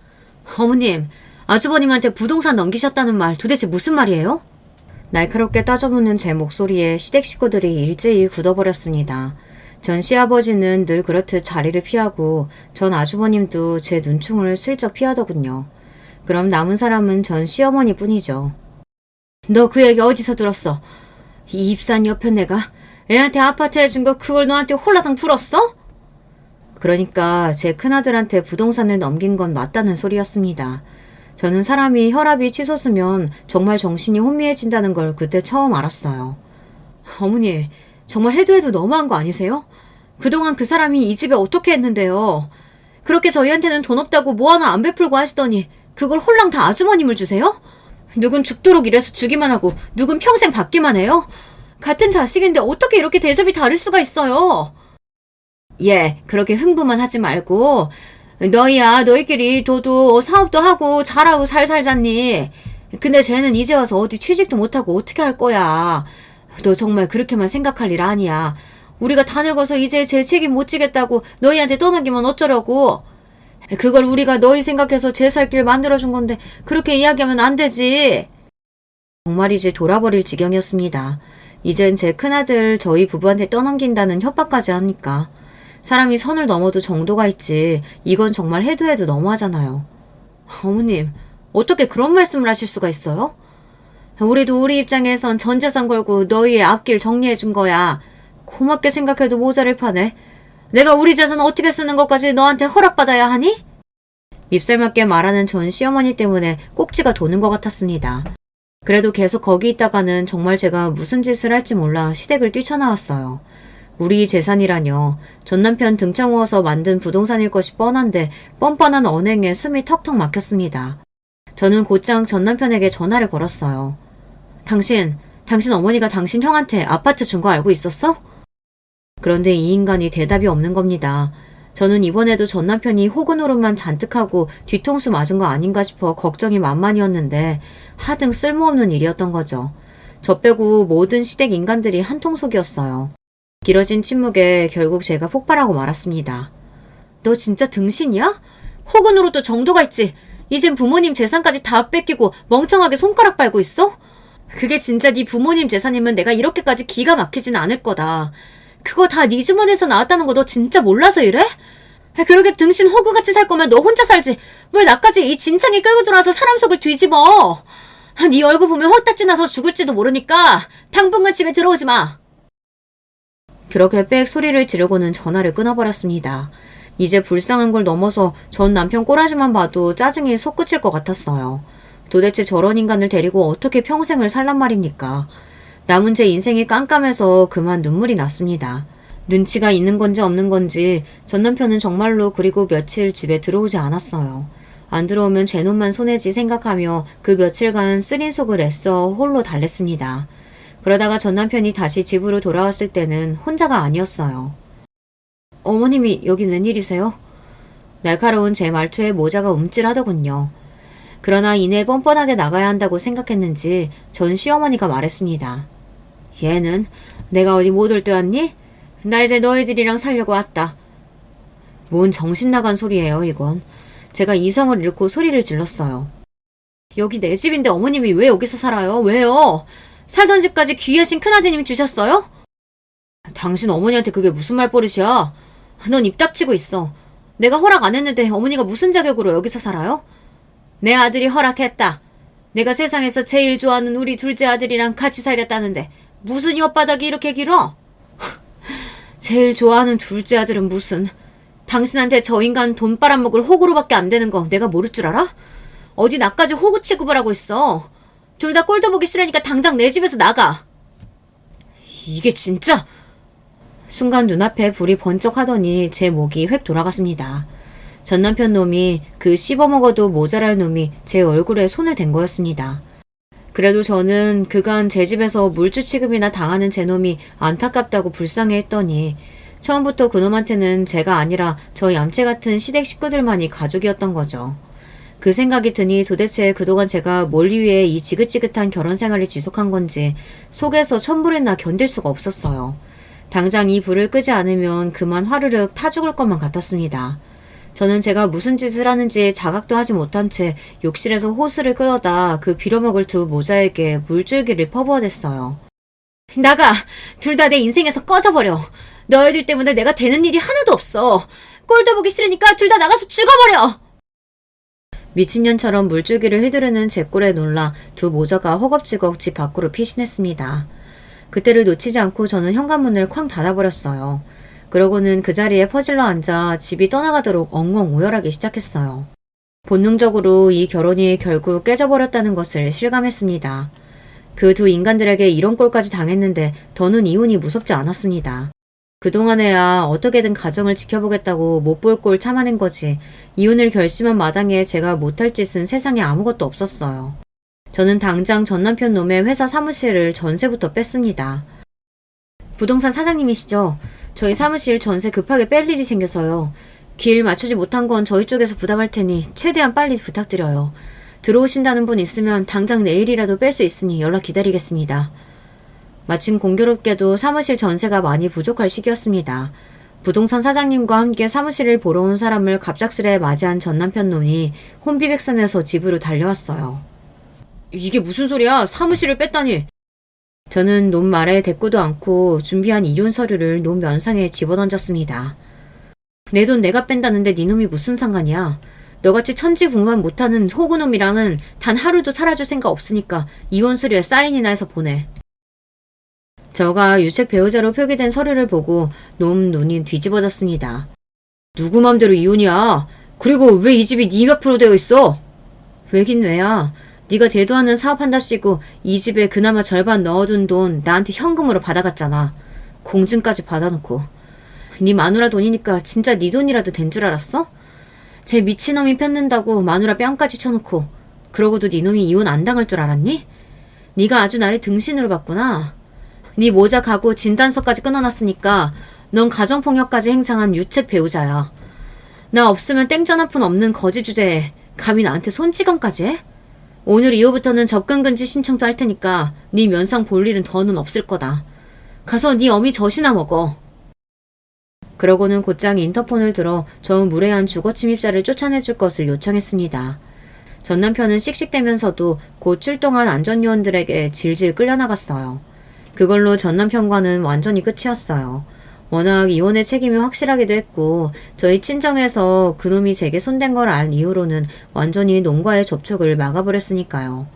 어머님, 아주버님한테 부동산 넘기셨다는 말 도대체 무슨 말이에요? 날카롭게 따져묻는 제 목소리에 시댁 식구들이 일제히 굳어버렸습니다. 전 시아버지는 늘 그렇듯 자리를 피하고 전 아주버님도 제 눈총을 슬쩍 피하더군요. 그럼 남은 사람은 전 시어머니 뿐이죠. 너 그 얘기 어디서 들었어? 이 입산 옆에 내가 애한테 아파트 해준 거 그걸 너한테 홀라당 풀었어? 그러니까 제 큰아들한테 부동산을 넘긴 건 맞다는 소리였습니다. 저는 사람이 혈압이 치솟으면 정말 정신이 혼미해진다는 걸 그때 처음 알았어요. 어머니, 정말 해도 너무한 거 아니세요? 그동안 그 사람이 이 집에 어떻게 했는데요? 그렇게 저희한테는 돈 없다고 뭐 하나 안 베풀고 하시더니 그걸 홀랑 다 아주머님을 주세요? 누군 죽도록 일해서 주기만 하고 누군 평생 받기만 해요? 같은 자식인데 어떻게 이렇게 대접이 다를 수가 있어요? 예, 그렇게 흥분만 하지 말고 너희야 너희끼리 도도 사업도 하고 잘하고 살살잖니. 근데 쟤는 이제 와서 어디 취직도 못하고 어떻게 할 거야. 너 정말 그렇게만 생각할 일 아니야. 우리가 다 늙어서 이제 제 책임 못 지겠다고 너희한테 떠넘기면 어쩌려고. 그걸 우리가 너희 생각해서 제 살 길 만들어준 건데 그렇게 이야기하면 안 되지. 정말이지 돌아버릴 지경이었습니다. 이젠 제 큰아들 저희 부부한테 떠넘긴다는 협박까지 하니까. 사람이 선을 넘어도 정도가 있지 이건 정말 해도 너무하잖아요. 어머님, 어떻게 그런 말씀을 하실 수가 있어요? 우리도 우리 입장에선 전 재산 걸고 너희의 앞길 정리해준 거야. 고맙게 생각해도 모자를 파네. 내가 우리 재산 어떻게 쓰는 것까지 너한테 허락받아야 하니? 밉살맞게 말하는 전 시어머니 때문에 꼭지가 도는 것 같았습니다. 그래도 계속 거기 있다가는 정말 제가 무슨 짓을 할지 몰라 시댁을 뛰쳐나왔어요. 우리 재산이라뇨. 전 남편 등쳐모아서 만든 부동산일 것이 뻔한데 뻔뻔한 언행에 숨이 턱턱 막혔습니다. 저는 곧장 전 남편에게 전화를 걸었어요. 당신 어머니가 당신 형한테 아파트 준 거 알고 있었어? 그런데 이 인간이 대답이 없는 겁니다. 저는 이번에도 전 남편이 호구노릇만 잔뜩 하고 뒤통수 맞은 거 아닌가 싶어 걱정이 만만이었는데 하등 쓸모없는 일이었던 거죠. 저 빼고 모든 시댁 인간들이 한통속이었어요. 길어진 침묵에 결국 제가 폭발하고 말았습니다. 너 진짜 등신이야? 호구노릇도 정도가 있지. 이젠 부모님 재산까지 다 뺏기고 멍청하게 손가락 빨고 있어? 그게 진짜 네 부모님 재산이면 내가 이렇게까지 기가 막히진 않을 거다. 그거 다 네 주머니에서 나왔다는 거 너 진짜 몰라서 이래? 그렇게 등신 호구같이 살 거면 너 혼자 살지. 왜 나까지 이 진창에 끌고 들어와서 사람 속을 뒤집어? 네 얼굴 보면 헛다지 나서 죽을지도 모르니까 당분간 집에 들어오지 마. 그렇게 빽 소리를 지르고는 전화를 끊어버렸습니다. 이제 불쌍한 걸 넘어서 전 남편 꼬라지만 봐도 짜증이 솟구칠 것 같았어요. 도대체 저런 인간을 데리고 어떻게 평생을 살란 말입니까? 남은 제 인생이 깜깜해서 그만 눈물이 났습니다. 눈치가 있는 건지 없는 건지 전 남편은 정말로 그리고 며칠 집에 들어오지 않았어요. 안 들어오면 제 놈만 손해지 생각하며 그 며칠간 쓰린 속을 애써 홀로 달랬습니다. 그러다가 전 남편이 다시 집으로 돌아왔을 때는 혼자가 아니었어요. 어머님이 여긴 웬일이세요? 날카로운 제 말투에 모자가 움찔하더군요. 그러나 이내 뻔뻔하게 나가야 한다고 생각했는지 전 시어머니가 말했습니다. 얘는 내가 어디 못 올 때 왔니? 나 이제 너희들이랑 살려고 왔다. 뭔 정신 나간 소리예요 이건. 제가 이성을 잃고 소리를 질렀어요. 여기 내 집인데 어머님이 왜 여기서 살아요? 왜요? 살던 집까지 귀하신 큰아드님 주셨어요? 당신 어머니한테 그게 무슨 말버릇이야? 넌 입 닥치고 있어. 내가 허락 안 했는데 어머니가 무슨 자격으로 여기서 살아요? 내 아들이 허락했다. 내가 세상에서 제일 좋아하는 우리 둘째 아들이랑 같이 살겠다는데 무슨 혓바닥이 이렇게 길어? 제일 좋아하는 둘째 아들은 무슨. 당신한테 저 인간 돈 빨아먹을 호구로밖에 안 되는 거 내가 모를 줄 알아? 어디 나까지 호구 취급을 하고 있어. 둘 다 꼴도 보기 싫으니까 당장 내 집에서 나가. 이게 진짜? 순간 눈앞에 불이 번쩍하더니 제 목이 획 돌아갔습니다. 전 남편 놈이 그 씹어먹어도 모자랄 놈이 제 얼굴에 손을 댄 거였습니다. 그래도 저는 그간 제 집에서 물주 취급이나 당하는 제 놈이 안타깝다고 불쌍해했더니 처음부터 그놈한테는 제가 아니라 저 얌체 같은 시댁 식구들만이 가족이었던 거죠. 그 생각이 드니 도대체 그동안 제가 뭘 위해 이 지긋지긋한 결혼 생활을 지속한 건지 속에서 천불이 나 견딜 수가 없었어요. 당장 이 불을 끄지 않으면 그만 화르륵 타 죽을 것만 같았습니다. 저는 제가 무슨 짓을 하는지 자각도 하지 못한 채 욕실에서 호스를 끌어다 그 빌어먹을 두 모자에게 물줄기를 퍼부어댔어요. 나가! 둘 다 내 인생에서 꺼져버려! 너희들 때문에 내가 되는 일이 하나도 없어! 꼴도 보기 싫으니까 둘 다 나가서 죽어버려! 미친년처럼 물줄기를 휘두르는 제 꼴에 놀라 두 모자가 허겁지겁 집 밖으로 피신했습니다. 그때를 놓치지 않고 저는 현관문을 쾅 닫아버렸어요. 그러고는 그 자리에 퍼질러 앉아 집이 떠나가도록 엉엉 오열하기 시작했어요. 본능적으로 이 결혼이 결국 깨져버렸다는 것을 실감했습니다. 그 두 인간들에게 이런 꼴까지 당했는데 더는 이혼이 무섭지 않았습니다. 그동안에야 어떻게든 가정을 지켜보겠다고 못 볼 꼴 참아낸 거지 이혼을 결심한 마당에 제가 못할 짓은 세상에 아무것도 없었어요. 저는 당장 전 남편 놈의 회사 사무실을 전세부터 뺐습니다. 부동산 사장님이시죠? 저희 사무실 전세 급하게 뺄 일이 생겨서요. 길 맞추지 못한 건 저희 쪽에서 부담할 테니 최대한 빨리 부탁드려요. 들어오신다는 분 있으면 당장 내일이라도 뺄 수 있으니 연락 기다리겠습니다. 마침 공교롭게도 사무실 전세가 많이 부족할 시기였습니다. 부동산 사장님과 함께 사무실을 보러 온 사람을 갑작스레 맞이한 전 남편 놈이 혼비백산해서 집으로 달려왔어요. 이게 무슨 소리야? 사무실을 뺐다니. 저는 놈 말에 대꾸도 않고 준비한 이혼 서류를 놈 면상에 집어던졌습니다. 내 돈 내가 뺀다는데 네 놈이 무슨 상관이야. 너같이 천지국만 못하는 호구놈이랑은 단 하루도 살아줄 생각 없으니까 이혼 서류에 사인이나 해서 보내. 저가 유책 배우자로 표기된 서류를 보고 놈 눈이 뒤집어졌습니다. 누구 맘대로 이혼이야. 그리고 왜 이 집이 네 앞으로 되어 있어? 왜긴 왜야. 네가 대도하는 사업한답시고 이 집에 그나마 절반 넣어둔 돈 나한테 현금으로 받아갔잖아. 공증까지 받아놓고. 네 마누라 돈이니까 진짜 네 돈이라도 된 줄 알았어? 쟤 미친놈이 폈는다고 마누라 뺨까지 쳐놓고 그러고도 네 놈이 이혼 안 당할 줄 알았니? 네가 아주 나를 등신으로 봤구나. 네 모자 가고 진단서까지 끊어놨으니까 넌 가정폭력까지 행상한 유책 배우자야. 나 없으면 땡전 한 푼 없는 거지 주제에 감히 나한테 손찌검까지 해? 오늘 이후부터는 접근금지 신청도 할 테니까 네 면상 볼 일은 더는 없을 거다. 가서 네 어미 젖이나 먹어. 그러고는 곧장 인터폰을 들어 저 무례한 주거침입자를 쫓아내줄 것을 요청했습니다. 전 남편은 씩씩대면서도 곧 출동한 안전요원들에게 질질 끌려나갔어요. 그걸로 전 남편과는 완전히 끝이었어요. 워낙 이혼의 책임이 확실하기도 했고 저희 친정에서 그놈이 제게 손댄 걸 알 이후로는 완전히 놈과의 접촉을 막아버렸으니까요.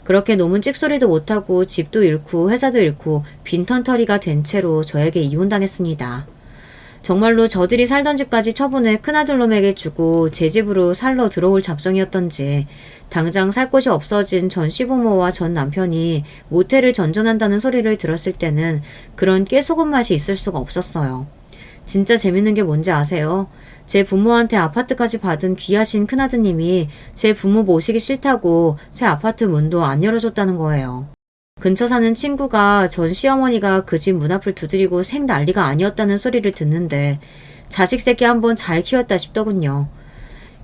그렇게 놈은 찍소리도 못하고 집도 잃고 회사도 잃고 빈털터리가 된 채로 저에게 이혼당했습니다. 정말로 저들이 살던 집까지 처분해 큰아들 놈에게 주고 제 집으로 살러 들어올 작정이었던지 당장 살 곳이 없어진 전 시부모와 전 남편이 모텔을 전전한다는 소리를 들었을 때는 그런 깨소금 맛이 있을 수가 없었어요. 진짜 재밌는 게 뭔지 아세요? 제 부모한테 아파트까지 받은 귀하신 큰아드님이 제 부모 모시기 싫다고 새 아파트 문도 안 열어줬다는 거예요. 근처 사는 친구가 전 시어머니가 그 집 문 앞을 두드리고 생 난리가 아니었다는 소리를 듣는데 자식 새끼 한번 잘 키웠다 싶더군요.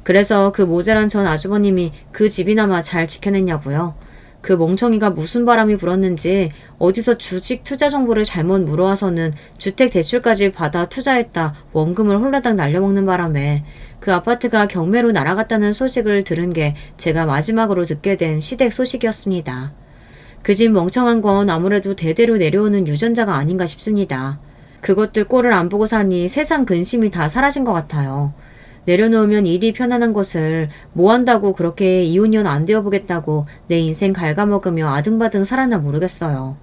그래서 그 모자란 전 아주버님이 그 집이나마 잘 지켜냈냐고요. 그 멍청이가 무슨 바람이 불었는지 어디서 주식 투자 정보를 잘못 물어와서는 주택 대출까지 받아 투자했다 원금을 홀라당 날려먹는 바람에 그 아파트가 경매로 날아갔다는 소식을 들은 게 제가 마지막으로 듣게 된 시댁 소식이었습니다. 그 집 멍청한 건 아무래도 대대로 내려오는 유전자가 아닌가 싶습니다. 그것들 꼴을 안 보고 사니 세상 근심이 다 사라진 것 같아요. 내려놓으면 일이 편안한 것을 뭐 한다고 그렇게 이혼년 안 되어보겠다고 내 인생 갉아먹으며 아등바등 살았나 모르겠어요.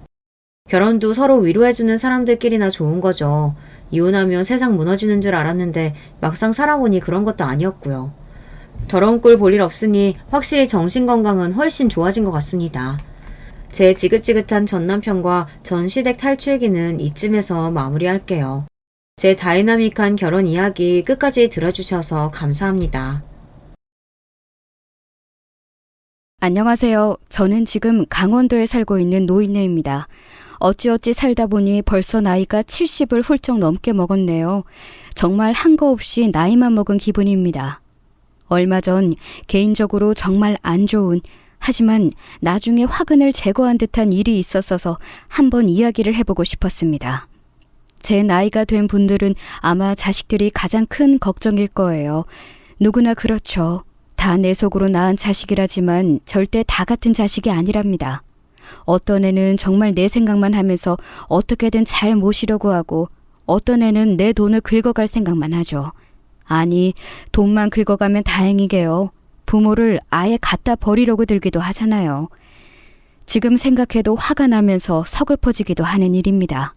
결혼도 서로 위로해주는 사람들끼리나 좋은 거죠. 이혼하면 세상 무너지는 줄 알았는데 막상 살아보니 그런 것도 아니었고요. 더러운 꼴 볼 일 없으니 확실히 정신건강은 훨씬 좋아진 것 같습니다. 제 지긋지긋한 전남편과 전 시댁 탈출기는 이쯤에서 마무리할게요. 제 다이나믹한 결혼 이야기 끝까지 들어주셔서 감사합니다. 안녕하세요. 저는 지금 강원도에 살고 있는 노인네입니다. 어찌어찌 살다 보니 벌써 나이가 70을 훌쩍 넘게 먹었네요. 정말 한 거 없이 나이만 먹은 기분입니다. 얼마 전 개인적으로 정말 안 좋은, 하지만 나중에 화근을 제거한 듯한 일이 있었어서 한번 이야기를 해보고 싶었습니다. 제 나이가 된 분들은 아마 자식들이 가장 큰 걱정일 거예요. 누구나 그렇죠. 다 내 속으로 낳은 자식이라지만 절대 다 같은 자식이 아니랍니다. 어떤 애는 정말 내 생각만 하면서 어떻게든 잘 모시려고 하고, 어떤 애는 내 돈을 긁어갈 생각만 하죠. 아니, 돈만 긁어가면 다행이게요. 부모를 아예 갖다 버리려고 들기도 하잖아요. 지금 생각해도 화가 나면서 서글퍼지기도 하는 일입니다.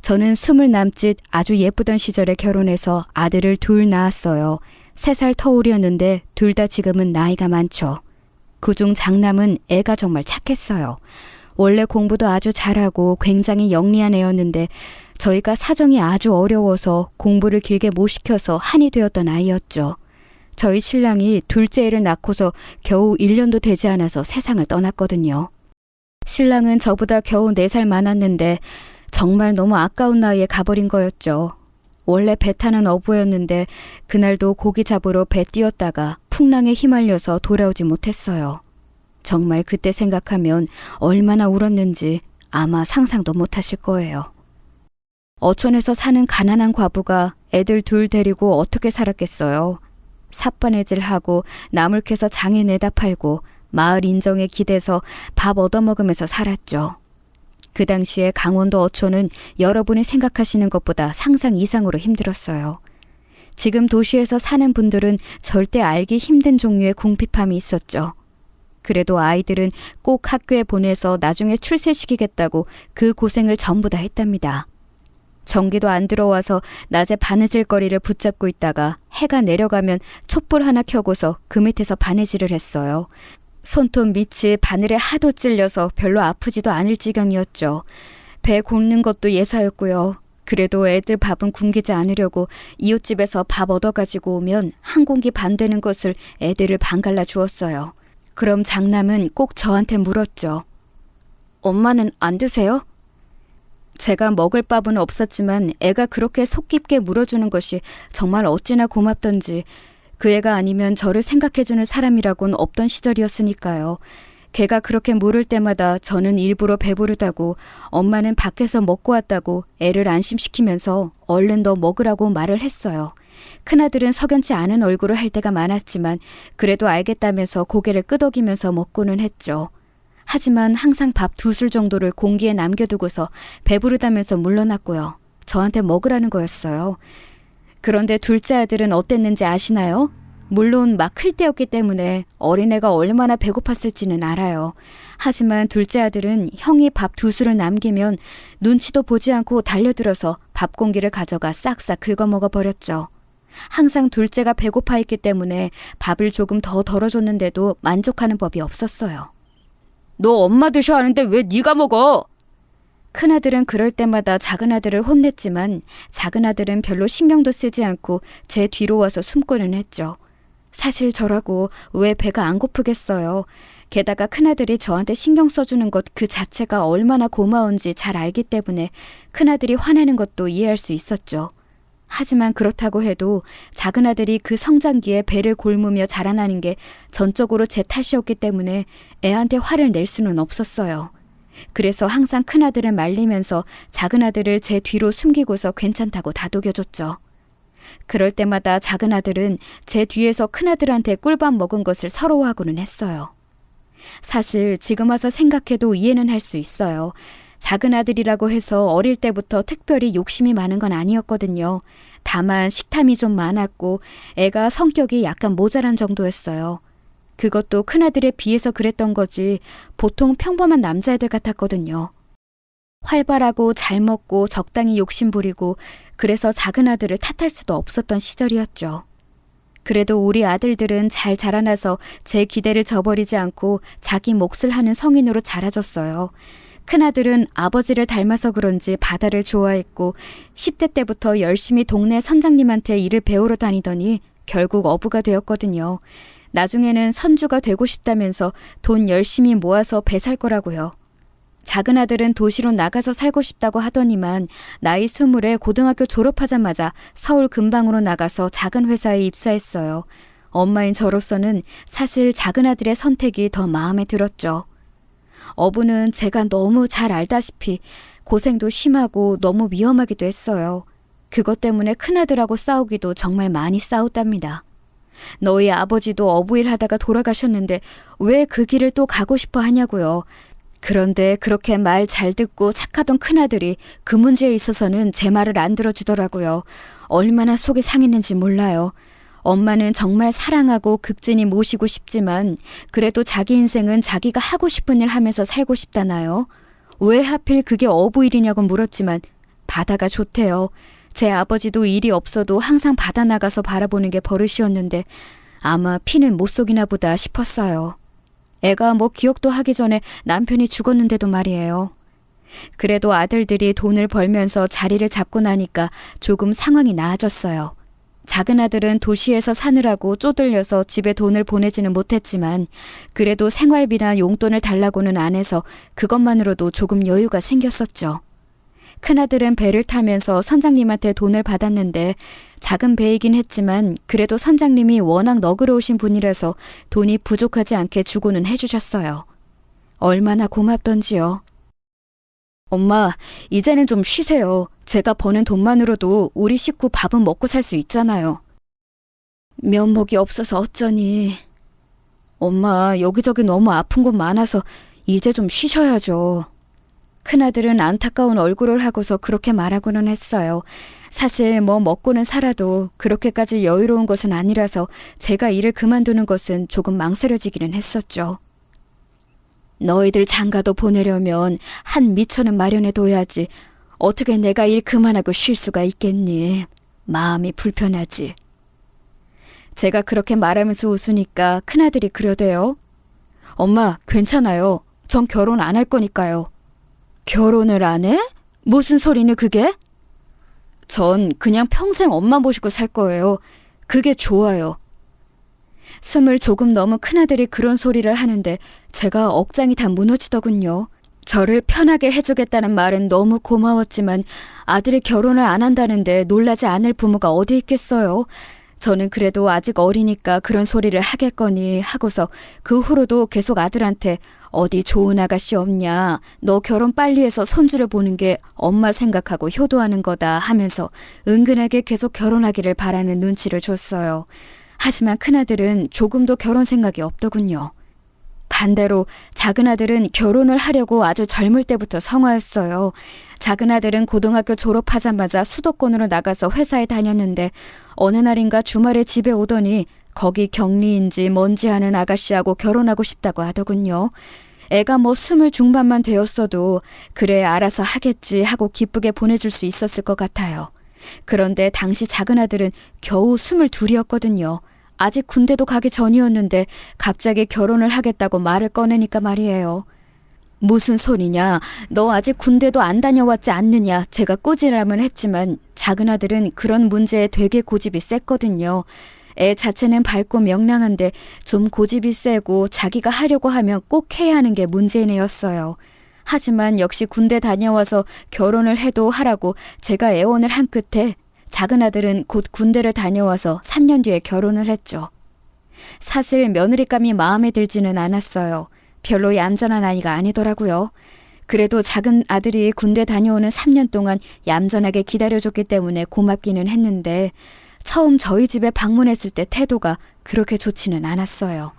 저는 20 남짓 아주 예쁘던 시절에 결혼해서 아들을 둘 낳았어요. 3살 터울이었는데 둘 다 지금은 나이가 많죠. 그중 장남은 애가 정말 착했어요. 원래 공부도 아주 잘하고 굉장히 영리한 애였는데 저희가 사정이 아주 어려워서 공부를 길게 못 시켜서 한이 되었던 아이였죠. 저희 신랑이 둘째 애를 낳고서 겨우 1년도 되지 않아서 세상을 떠났거든요. 신랑은 저보다 겨우 4살 많았는데 정말 너무 아까운 나이에 가버린 거였죠. 원래 배 타는 어부였는데 그날도 고기 잡으러 배 띄었다가 풍랑에 휘말려서 돌아오지 못했어요. 정말 그때 생각하면 얼마나 울었는지 아마 상상도 못하실 거예요. 어촌에서 사는 가난한 과부가 애들 둘 데리고 어떻게 살았겠어요. 삿바네질하고 나물 캐서 장에 내다 팔고 마을 인정에 기대서 밥 얻어먹으면서 살았죠. 그 당시에 강원도 어촌은 여러분이 생각하시는 것보다 상상 이상으로 힘들었어요. 지금 도시에서 사는 분들은 절대 알기 힘든 종류의 궁핍함이 있었죠. 그래도 아이들은 꼭 학교에 보내서 나중에 출세시키겠다고 그 고생을 전부 다 했답니다. 전기도 안 들어와서 낮에 바느질거리를 붙잡고 있다가 해가 내려가면 촛불 하나 켜고서 그 밑에서 바느질을 했어요. 손톱 밑이 바늘에 하도 찔려서 별로 아프지도 않을 지경이었죠. 배 곪는 것도 예사였고요. 그래도 애들 밥은 굶기지 않으려고 이웃집에서 밥 얻어가지고 오면 한 공기 반 되는 것을 애들을 반갈라 주었어요. 그럼 장남은 꼭 저한테 물었죠. 엄마는 안 드세요? 제가 먹을 밥은 없었지만 애가 그렇게 속 깊게 물어주는 것이 정말 어찌나 고맙던지, 그 애가 아니면 저를 생각해주는 사람이라곤 없던 시절이었으니까요. 걔가 그렇게 물을 때마다 저는 일부러 배부르다고, 엄마는 밖에서 먹고 왔다고 애를 안심시키면서 얼른 너 먹으라고 말을 했어요. 큰아들은 석연치 않은 얼굴을 할 때가 많았지만 그래도 알겠다면서 고개를 끄덕이면서 먹고는 했죠. 하지만 항상 밥 2술 정도를 공기에 남겨두고서 배부르다면서 물러났고요. 저한테 먹으라는 거였어요. 그런데 둘째 아들은 어땠는지 아시나요? 물론 막 클 때였기 때문에 어린애가 얼마나 배고팠을지는 알아요. 하지만 둘째 아들은 형이 밥 2술을 남기면 눈치도 보지 않고 달려들어서 밥 공기를 가져가 싹싹 긁어먹어 버렸죠. 항상 둘째가 배고파 있기 때문에 밥을 조금 더 덜어줬는데도 만족하는 법이 없었어요. 너 엄마 드셔 하는데 왜 네가 먹어? 큰아들은 그럴 때마다 작은아들을 혼냈지만 작은아들은 별로 신경도 쓰지 않고 제 뒤로 와서 숨고는 했죠. 사실 저라고 왜 배가 안 고프겠어요. 게다가 큰아들이 저한테 신경 써주는 것 그 자체가 얼마나 고마운지 잘 알기 때문에 큰아들이 화내는 것도 이해할 수 있었죠. 하지만 그렇다고 해도 작은아들이 그 성장기에 배를 골무며 자라나는 게 전적으로 제 탓이었기 때문에 애한테 화를 낼 수는 없었어요. 그래서 항상 큰아들을 말리면서 작은아들을 제 뒤로 숨기고서 괜찮다고 다독여줬죠. 그럴 때마다 작은아들은 제 뒤에서 큰아들한테 꿀밥 먹은 것을 서러워하고는 했어요. 사실 지금 와서 생각해도 이해는 할 수 있어요. 작은아들이라고 해서 어릴 때부터 특별히 욕심이 많은 건 아니었거든요. 다만 식탐이 좀 많았고 애가 성격이 약간 모자란 정도였어요. 그것도 큰아들에 비해서 그랬던 거지 보통 평범한 남자애들 같았거든요. 활발하고 잘 먹고 적당히 욕심 부리고 그래서 작은아들을 탓할 수도 없었던 시절이었죠. 그래도 우리 아들들은 잘 자라나서 제 기대를 저버리지 않고 자기 몫을 하는 성인으로 자라줬어요. 큰아들은 아버지를 닮아서 그런지 바다를 좋아했고 10대 때부터 열심히 동네 선장님한테 일을 배우러 다니더니 결국 어부가 되었거든요. 나중에는 선주가 되고 싶다면서 돈 열심히 모아서 배 살 거라고요. 작은 아들은 도시로 나가서 살고 싶다고 하더니만 나이 20에 고등학교 졸업하자마자 서울 근방으로 나가서 작은 회사에 입사했어요. 엄마인 저로서는 사실 작은 아들의 선택이 더 마음에 들었죠. 어부는 제가 너무 잘 알다시피 고생도 심하고 너무 위험하기도 했어요. 그것 때문에 큰아들하고 싸우기도 정말 많이 싸웠답니다. 너희 아버지도 어부일 하다가 돌아가셨는데 왜 그 길을 또 가고 싶어 하냐고요. 그런데 그렇게 말 잘 듣고 착하던 큰아들이 그 문제에 있어서는 제 말을 안 들어주더라고요. 얼마나 속이 상했는지 몰라요. 엄마는 정말 사랑하고 극진히 모시고 싶지만 그래도 자기 인생은 자기가 하고 싶은 일 하면서 살고 싶다나요? 왜 하필 그게 어부일이냐고 물었지만 바다가 좋대요. 제 아버지도 일이 없어도 항상 바다 나가서 바라보는 게 버릇이었는데 아마 피는 못 속이나 보다 싶었어요. 애가 뭐 기억도 하기 전에 남편이 죽었는데도 말이에요. 그래도 아들들이 돈을 벌면서 자리를 잡고 나니까 조금 상황이 나아졌어요. 작은 아들은 도시에서 사느라고 쪼들려서 집에 돈을 보내지는 못했지만 그래도 생활비나 용돈을 달라고는 안 해서 그것만으로도 조금 여유가 생겼었죠. 큰아들은 배를 타면서 선장님한테 돈을 받았는데 작은 배이긴 했지만 그래도 선장님이 워낙 너그러우신 분이라서 돈이 부족하지 않게 주고는 해주셨어요. 얼마나 고맙던지요. 엄마, 이제는 좀 쉬세요. 제가 버는 돈만으로도 우리 식구 밥은 먹고 살 수 있잖아요. 면목이 없어서 어쩌니. 엄마, 여기저기 너무 아픈 곳 많아서 이제 좀 쉬셔야죠. 큰아들은 안타까운 얼굴을 하고서 그렇게 말하고는 했어요. 사실 뭐 먹고는 살아도 그렇게까지 여유로운 것은 아니라서 제가 일을 그만두는 것은 조금 망설여지기는 했었죠. 너희들 장가도 보내려면 한 미천은 마련해둬야지. 어떻게 내가 일 그만하고 쉴 수가 있겠니? 마음이 불편하지. 제가 그렇게 말하면서 웃으니까 큰아들이 그러대요. 엄마, 괜찮아요. 전 결혼 안 할 거니까요. 결혼을 안 해? 무슨 소리는 그게? 전 그냥 평생 엄마 모시고 살 거예요. 그게 좋아요. 20 조금 넘은 큰아들이 그런 소리를 하는데 제가 억장이 다 무너지더군요. 저를 편하게 해주겠다는 말은 너무 고마웠지만 아들이 결혼을 안 한다는데 놀라지 않을 부모가 어디 있겠어요. 저는 그래도 아직 어리니까 그런 소리를 하겠거니 하고서 그 후로도 계속 아들한테 어디 좋은 아가씨 없냐, 너 결혼 빨리 해서 손주를 보는 게 엄마 생각하고 효도하는 거다 하면서 은근하게 계속 결혼하기를 바라는 눈치를 줬어요. 하지만 큰아들은 조금도 결혼 생각이 없더군요. 반대로 작은 아들은 결혼을 하려고 아주 젊을 때부터 성화였어요. 작은 아들은 고등학교 졸업하자마자 수도권으로 나가서 회사에 다녔는데 어느 날인가 주말에 집에 오더니 거기 격리인지 뭔지 하는 아가씨하고 결혼하고 싶다고 하더군요. 애가 뭐 20 중반만 되었어도 그래 알아서 하겠지 하고 기쁘게 보내줄 수 있었을 것 같아요. 그런데 당시 작은 아들은 겨우 22이었거든요. 아직 군대도 가기 전이었는데 갑자기 결혼을 하겠다고 말을 꺼내니까 말이에요. 무슨 소리냐? 너 아직 군대도 안 다녀왔지 않느냐? 제가 꾸지람을 했지만 작은 아들은 그런 문제에 되게 고집이 셌거든요. 애 자체는 밝고 명랑한데 좀 고집이 세고 자기가 하려고 하면 꼭 해야 하는 게 문제인 애였어요. 하지만 역시 군대 다녀와서 결혼을 해도 하라고 제가 애원을 한 끝에 작은 아들은 곧 군대를 다녀와서 3년 뒤에 결혼을 했죠. 사실 며느리감이 마음에 들지는 않았어요. 별로 얌전한 아이가 아니더라고요. 그래도 작은 아들이 군대 다녀오는 3년 동안 얌전하게 기다려줬기 때문에 고맙기는 했는데 처음 저희 집에 방문했을 때 태도가 그렇게 좋지는 않았어요.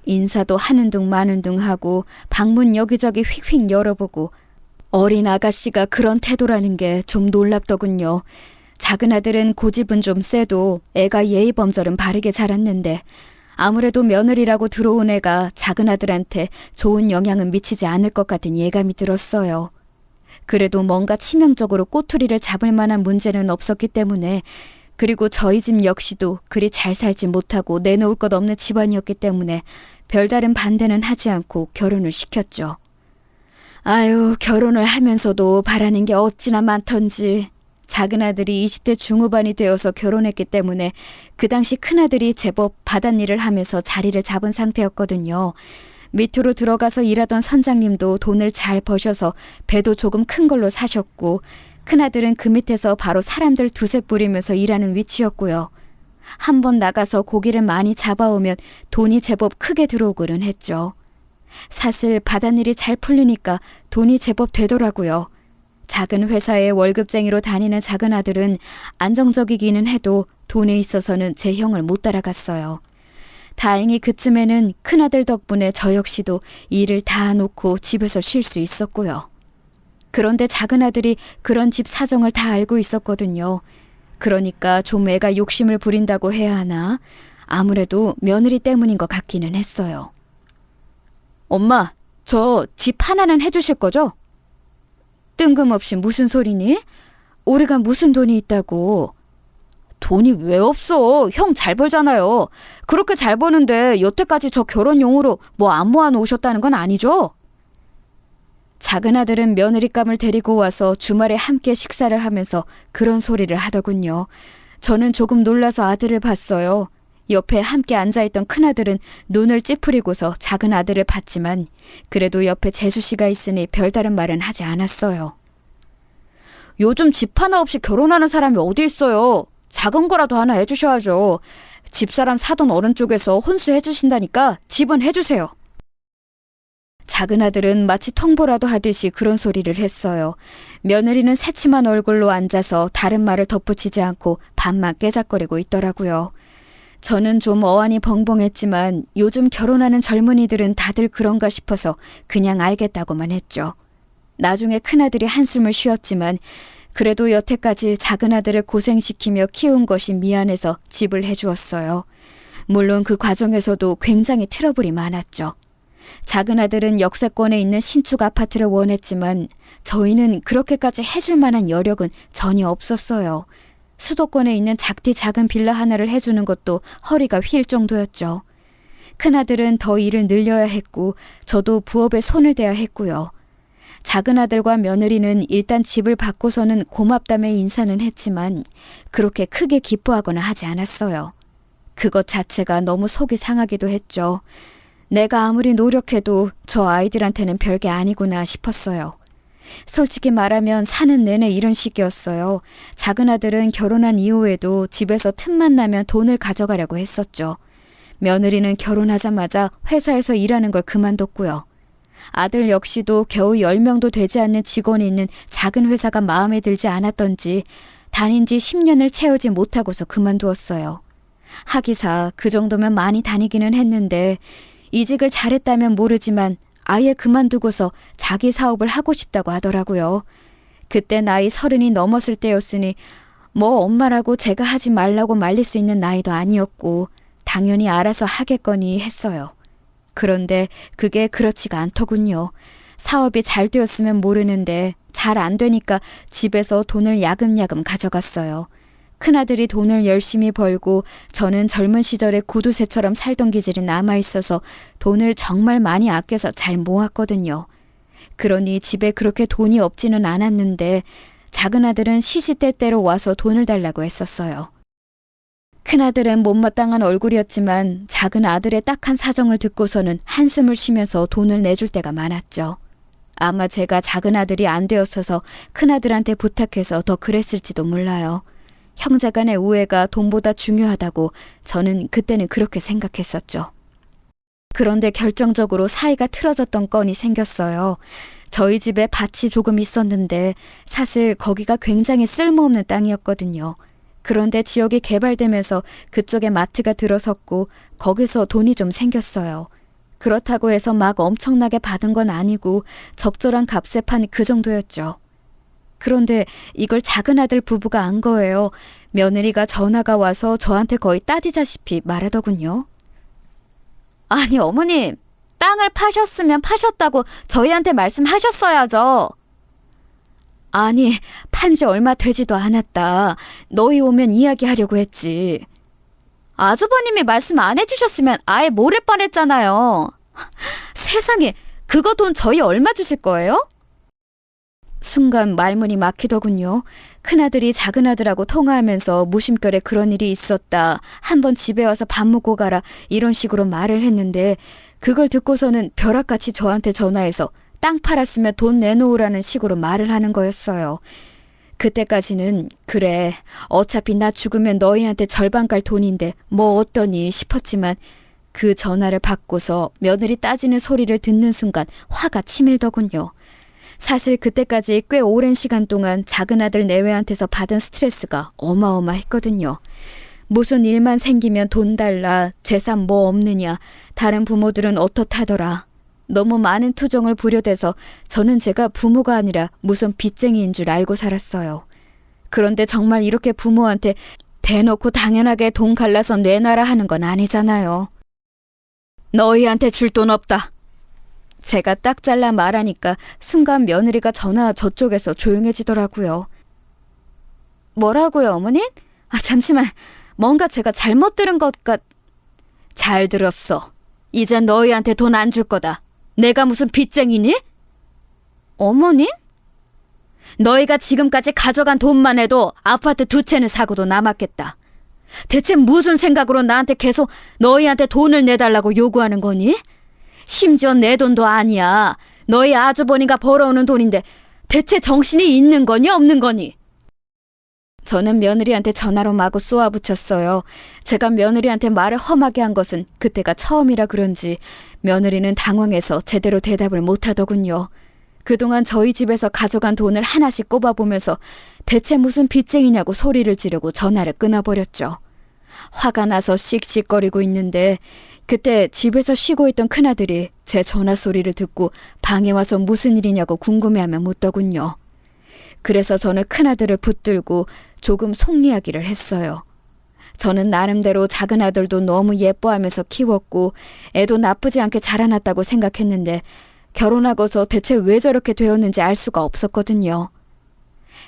인사도 하는 둥 마는 둥 하고 방문 여기저기 휙휙 열어보고 어린 아가씨가 그런 태도라는 게 좀 놀랍더군요. 작은 아들은 고집은 좀 세도 애가 예의 범절은 바르게 자랐는데 아무래도 며느리라고 들어온 애가 작은 아들한테 좋은 영향은 미치지 않을 것 같은 예감이 들었어요. 그래도 뭔가 치명적으로 꼬투리를 잡을 만한 문제는 없었기 때문에 그리고 저희 집 역시도 그리 잘 살지 못하고 내놓을 것 없는 집안이었기 때문에 별다른 반대는 하지 않고 결혼을 시켰죠. 아유, 결혼을 하면서도 바라는 게 어찌나 많던지. 작은 아들이 20대 중후반이 되어서 결혼했기 때문에 그 당시 큰아들이 제법 바닷일을 하면서 자리를 잡은 상태였거든요. 밑으로 들어가서 일하던 선장님도 돈을 잘 버셔서 배도 조금 큰 걸로 사셨고, 큰아들은 그 밑에서 바로 사람들 두세 뿌리면서 일하는 위치였고요. 한번 나가서 고기를 많이 잡아오면 돈이 제법 크게 들어오고는 했죠. 사실 바닷일이 잘 풀리니까 돈이 제법 되더라고요. 작은 회사에 월급쟁이로 다니는 작은 아들은 안정적이기는 해도 돈에 있어서는 제 형을 못 따라갔어요. 다행히 그쯤에는 큰아들 덕분에 저 역시도 일을 다 놓고 집에서 쉴 수 있었고요. 그런데 작은 아들이 그런 집 사정을 다 알고 있었거든요. 그러니까 좀 애가 욕심을 부린다고 해야 하나? 아무래도 며느리 때문인 것 같기는 했어요. 엄마, 저 집 하나는 해주실 거죠? 뜬금없이 무슨 소리니? 우리가 무슨 돈이 있다고. 돈이 왜 없어? 형 잘 벌잖아요. 그렇게 잘 버는데 여태까지 저 결혼용으로 뭐 안 모아놓으셨다는 건 아니죠? 작은 아들은 며느리감을 데리고 와서 주말에 함께 식사를 하면서 그런 소리를 하더군요. 저는 조금 놀라서 아들을 봤어요. 옆에 함께 앉아있던 큰아들은 눈을 찌푸리고서 작은 아들을 봤지만 그래도 옆에 재수 씨가 있으니 별다른 말은 하지 않았어요. 요즘 집 하나 없이 결혼하는 사람이 어디 있어요. 작은 거라도 하나 해주셔야죠. 집사람 사돈 어른 쪽에서 혼수해 주신다니까 집은 해주세요. 작은 아들은 마치 통보라도 하듯이 그런 소리를 했어요. 며느리는 새침한 얼굴로 앉아서 다른 말을 덧붙이지 않고 밥만 깨작거리고 있더라고요. 저는 좀 어안이 벙벙했지만 요즘 결혼하는 젊은이들은 다들 그런가 싶어서 그냥 알겠다고만 했죠. 나중에 큰아들이 한숨을 쉬었지만 그래도 여태까지 작은 아들을 고생시키며 키운 것이 미안해서 집을 해주었어요. 물론 그 과정에서도 굉장히 트러블이 많았죠. 작은 아들은 역세권에 있는 신축 아파트를 원했지만 저희는 그렇게까지 해줄 만한 여력은 전혀 없었어요. 수도권에 있는 작디 작은 빌라 하나를 해주는 것도 허리가 휠 정도였죠. 큰아들은 더 일을 늘려야 했고 저도 부업에 손을 대야 했고요. 작은 아들과 며느리는 일단 집을 받고서는 고맙다며 인사는 했지만 그렇게 크게 기뻐하거나 하지 않았어요. 그것 자체가 너무 속이 상하기도 했죠. 내가 아무리 노력해도 저 아이들한테는 별게 아니구나 싶었어요. 솔직히 말하면 사는 내내 이런 식이었어요. 작은 아들은 결혼한 이후에도 집에서 틈만 나면 돈을 가져가려고 했었죠. 며느리는 결혼하자마자 회사에서 일하는 걸 그만뒀고요. 아들 역시도 겨우 10명도 되지 않는 직원이 있는 작은 회사가 마음에 들지 않았던지 다닌 지 10년을 채우지 못하고서 그만두었어요. 하기사 그 정도면 많이 다니기는 했는데 이직을 잘했다면 모르지만 아예 그만두고서 자기 사업을 하고 싶다고 하더라고요. 그때 나이 30이 넘었을 때였으니 뭐 엄마라고 제가 하지 말라고 말릴 수 있는 나이도 아니었고 당연히 알아서 하겠거니 했어요. 그런데 그게 그렇지가 않더군요. 사업이 잘 되었으면 모르는데 잘 안 되니까 집에서 돈을 야금야금 가져갔어요. 큰아들이 돈을 열심히 벌고 저는 젊은 시절에 구두쇠처럼 살던 기질이 남아있어서 돈을 정말 많이 아껴서 잘 모았거든요. 그러니 집에 그렇게 돈이 없지는 않았는데 작은 아들은 시시때때로 와서 돈을 달라고 했었어요. 큰아들은 못마땅한 얼굴이었지만 작은 아들의 딱한 사정을 듣고서는 한숨을 쉬면서 돈을 내줄 때가 많았죠. 아마 제가 작은 아들이 안 되었어서 큰아들한테 부탁해서 더 그랬을지도 몰라요. 형제간의 우애가 돈보다 중요하다고 저는 그때는 그렇게 생각했었죠. 그런데 결정적으로 사이가 틀어졌던 건이 생겼어요. 저희 집에 밭이 조금 있었는데 사실 거기가 굉장히 쓸모없는 땅이었거든요. 그런데 지역이 개발되면서 그쪽에 마트가 들어섰고 거기서 돈이 좀 생겼어요. 그렇다고 해서 막 엄청나게 받은 건 아니고 적절한 값에 판 그 정도였죠. 그런데 이걸 작은 아들 부부가 안 거예요. 며느리가 전화가 와서 저한테 거의 따지자시피 말하더군요. 아니 어머님, 땅을 파셨으면 파셨다고 저희한테 말씀하셨어야죠. 아니 판지 얼마 되지도 않았다. 너희 오면 이야기하려고 했지. 아주버님이 말씀 안 해주셨으면 아예 모를 뻔했잖아요. 세상에, 그거 돈 저희 얼마 주실 거예요? 순간 말문이 막히더군요. 큰아들이 작은아들하고 통화하면서 무심결에 그런 일이 있었다. 한번 집에 와서 밥 먹고 가라. 이런 식으로 말을 했는데 그걸 듣고서는 벼락같이 저한테 전화해서 땅 팔았으면 돈 내놓으라는 식으로 말을 하는 거였어요. 그때까지는 그래, 어차피 나 죽으면 너희한테 절반 갈 돈인데 뭐 어떠니 싶었지만 그 전화를 받고서 며느리 따지는 소리를 듣는 순간 화가 치밀더군요. 사실 그때까지 꽤 오랜 시간 동안 작은아들 내외한테서 받은 스트레스가 어마어마했거든요. 무슨 일만 생기면 돈 달라, 재산 뭐 없느냐, 다른 부모들은 어떻다더라. 너무 많은 투정을 부려대서 저는 제가 부모가 아니라 무슨 빚쟁이인 줄 알고 살았어요. 그런데 정말 이렇게 부모한테 대놓고 당연하게 돈 갈라서 내놔라 하는 건 아니잖아요. 너희한테 줄 돈 없다. 제가 딱 잘라 말하니까 순간 며느리가 전화 저쪽에서 조용해지더라고요. 뭐라고요, 어머님? 잠시만. 뭔가 제가 잘못 들은 것 잘 들었어. 이젠 너희한테 돈 안 줄 거다. 내가 무슨 빚쟁이니? 어머님? 너희가 지금까지 가져간 돈만 해도 아파트 2채는 사고도 남았겠다. 대체 무슨 생각으로 나한테 계속 너희한테 돈을 내달라고 요구하는 거니? 심지어 내 돈도 아니야. 너희 아주버니가 벌어오는 돈인데 대체 정신이 있는 거니 없는 거니? 저는 며느리한테 전화로 마구 쏘아붙였어요. 제가 며느리한테 말을 험하게 한 것은 그때가 처음이라 그런지 며느리는 당황해서 제대로 대답을 못하더군요. 그동안 저희 집에서 가져간 돈을 하나씩 꼽아보면서 대체 무슨 빚쟁이냐고 소리를 지르고 전화를 끊어버렸죠. 화가 나서 씩씩거리고 있는데 그때 집에서 쉬고 있던 큰아들이 제 전화 소리를 듣고 방에 와서 무슨 일이냐고 궁금해하며 묻더군요. 그래서 저는 큰아들을 붙들고 조금 속 이야기를 했어요. 저는 나름대로 작은아들도 너무 예뻐하면서 키웠고 애도 나쁘지 않게 자라났다고 생각했는데 결혼하고서 대체 왜 저렇게 되었는지 알 수가 없었거든요.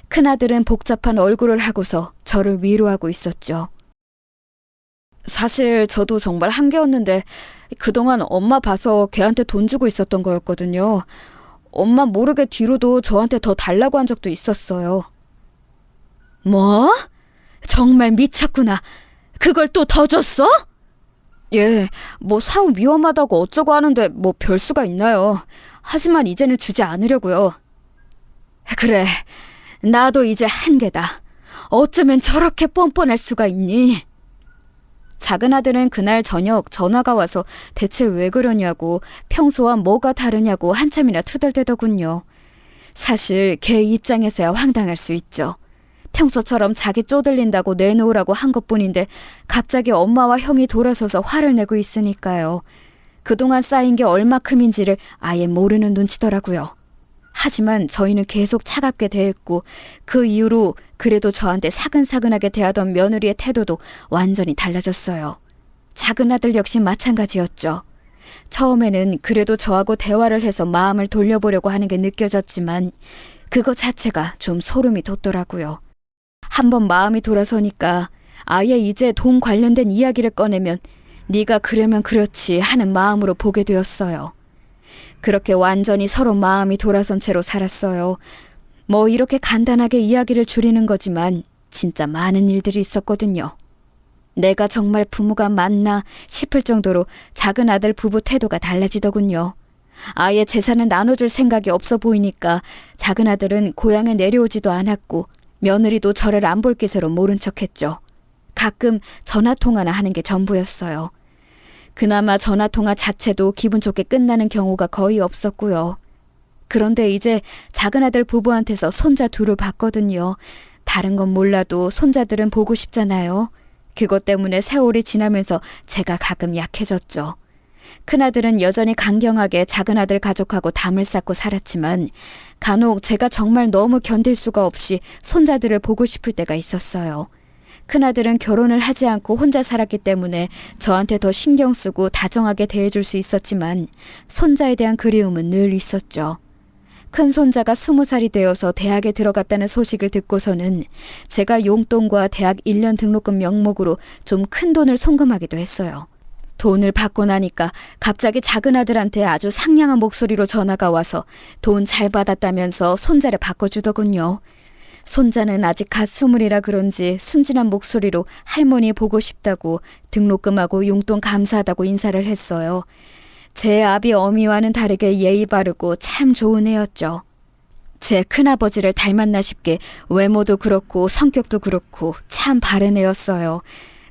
큰아들은 복잡한 얼굴을 하고서 저를 위로하고 있었죠. 사실 저도 정말 한계였는데 그동안 엄마 봐서 걔한테 돈 주고 있었던 거였거든요. 엄마 모르게 뒤로도 저한테 더 달라고 한 적도 있었어요. 뭐? 정말 미쳤구나. 그걸 또 더 줬어? 예, 뭐 사업 위험하다고 어쩌고 하는데 뭐 별수가 있나요. 하지만 이제는 주지 않으려고요. 그래, 나도 이제 한계다. 어쩌면 저렇게 뻔뻔할 수가 있니? 작은아들은 그날 저녁 전화가 와서 대체 왜 그러냐고 평소와 뭐가 다르냐고 한참이나 투덜대더군요. 사실 걔 입장에서야 황당할 수 있죠. 평소처럼 자기 쪼들린다고 내놓으라고 한 것뿐인데 갑자기 엄마와 형이 돌아서서 화를 내고 있으니까요. 그동안 쌓인 게 얼마큼인지를 아예 모르는 눈치더라고요. 하지만 저희는 계속 차갑게 대했고 그 이후로 그래도 저한테 사근사근하게 대하던 며느리의 태도도 완전히 달라졌어요. 작은아들 역시 마찬가지였죠. 처음에는 그래도 저하고 대화를 해서 마음을 돌려보려고 하는 게 느껴졌지만 그거 자체가 좀 소름이 돋더라고요. 한번 마음이 돌아서니까 아예 이제 돈 관련된 이야기를 꺼내면 네가 그러면 그렇지 하는 마음으로 보게 되었어요. 그렇게 완전히 서로 마음이 돌아선 채로 살았어요. 뭐 이렇게 간단하게 이야기를 줄이는 거지만 진짜 많은 일들이 있었거든요. 내가 정말 부모가 맞나 싶을 정도로 작은 아들 부부 태도가 달라지더군요. 아예 재산을 나눠줄 생각이 없어 보이니까 작은 아들은 고향에 내려오지도 않았고 며느리도 저를 안 볼 기세로 모른 척했죠. 가끔 전화통화나 하는 게 전부였어요. 그나마 전화통화 자체도 기분 좋게 끝나는 경우가 거의 없었고요. 그런데 이제 작은아들 부부한테서 손자 둘을 봤거든요. 다른 건 몰라도 손자들은 보고 싶잖아요. 그것 때문에 세월이 지나면서 제가 가끔 약해졌죠. 큰아들은 여전히 강경하게 작은아들 가족하고 담을 쌓고 살았지만 간혹 제가 정말 너무 견딜 수가 없이 손자들을 보고 싶을 때가 있었어요. 큰아들은 결혼을 하지 않고 혼자 살았기 때문에 저한테 더 신경 쓰고 다정하게 대해줄 수 있었지만 손자에 대한 그리움은 늘 있었죠. 큰 손자가 20살이 되어서 대학에 들어갔다는 소식을 듣고서는 제가 용돈과 대학 1년 등록금 명목으로 좀 큰 돈을 송금하기도 했어요. 돈을 받고 나니까 갑자기 작은 아들한테 아주 상냥한 목소리로 전화가 와서 돈 잘 받았다면서 손자를 바꿔주더군요. 손자는 아직 갓 20이라 그런지 순진한 목소리로 할머니 보고 싶다고 등록금하고 용돈 감사하다고 인사를 했어요. 제 아비 어미와는 다르게 예의 바르고 참 좋은 애였죠. 제 큰아버지를 닮았나 싶게 외모도 그렇고 성격도 그렇고 참 바른 애였어요.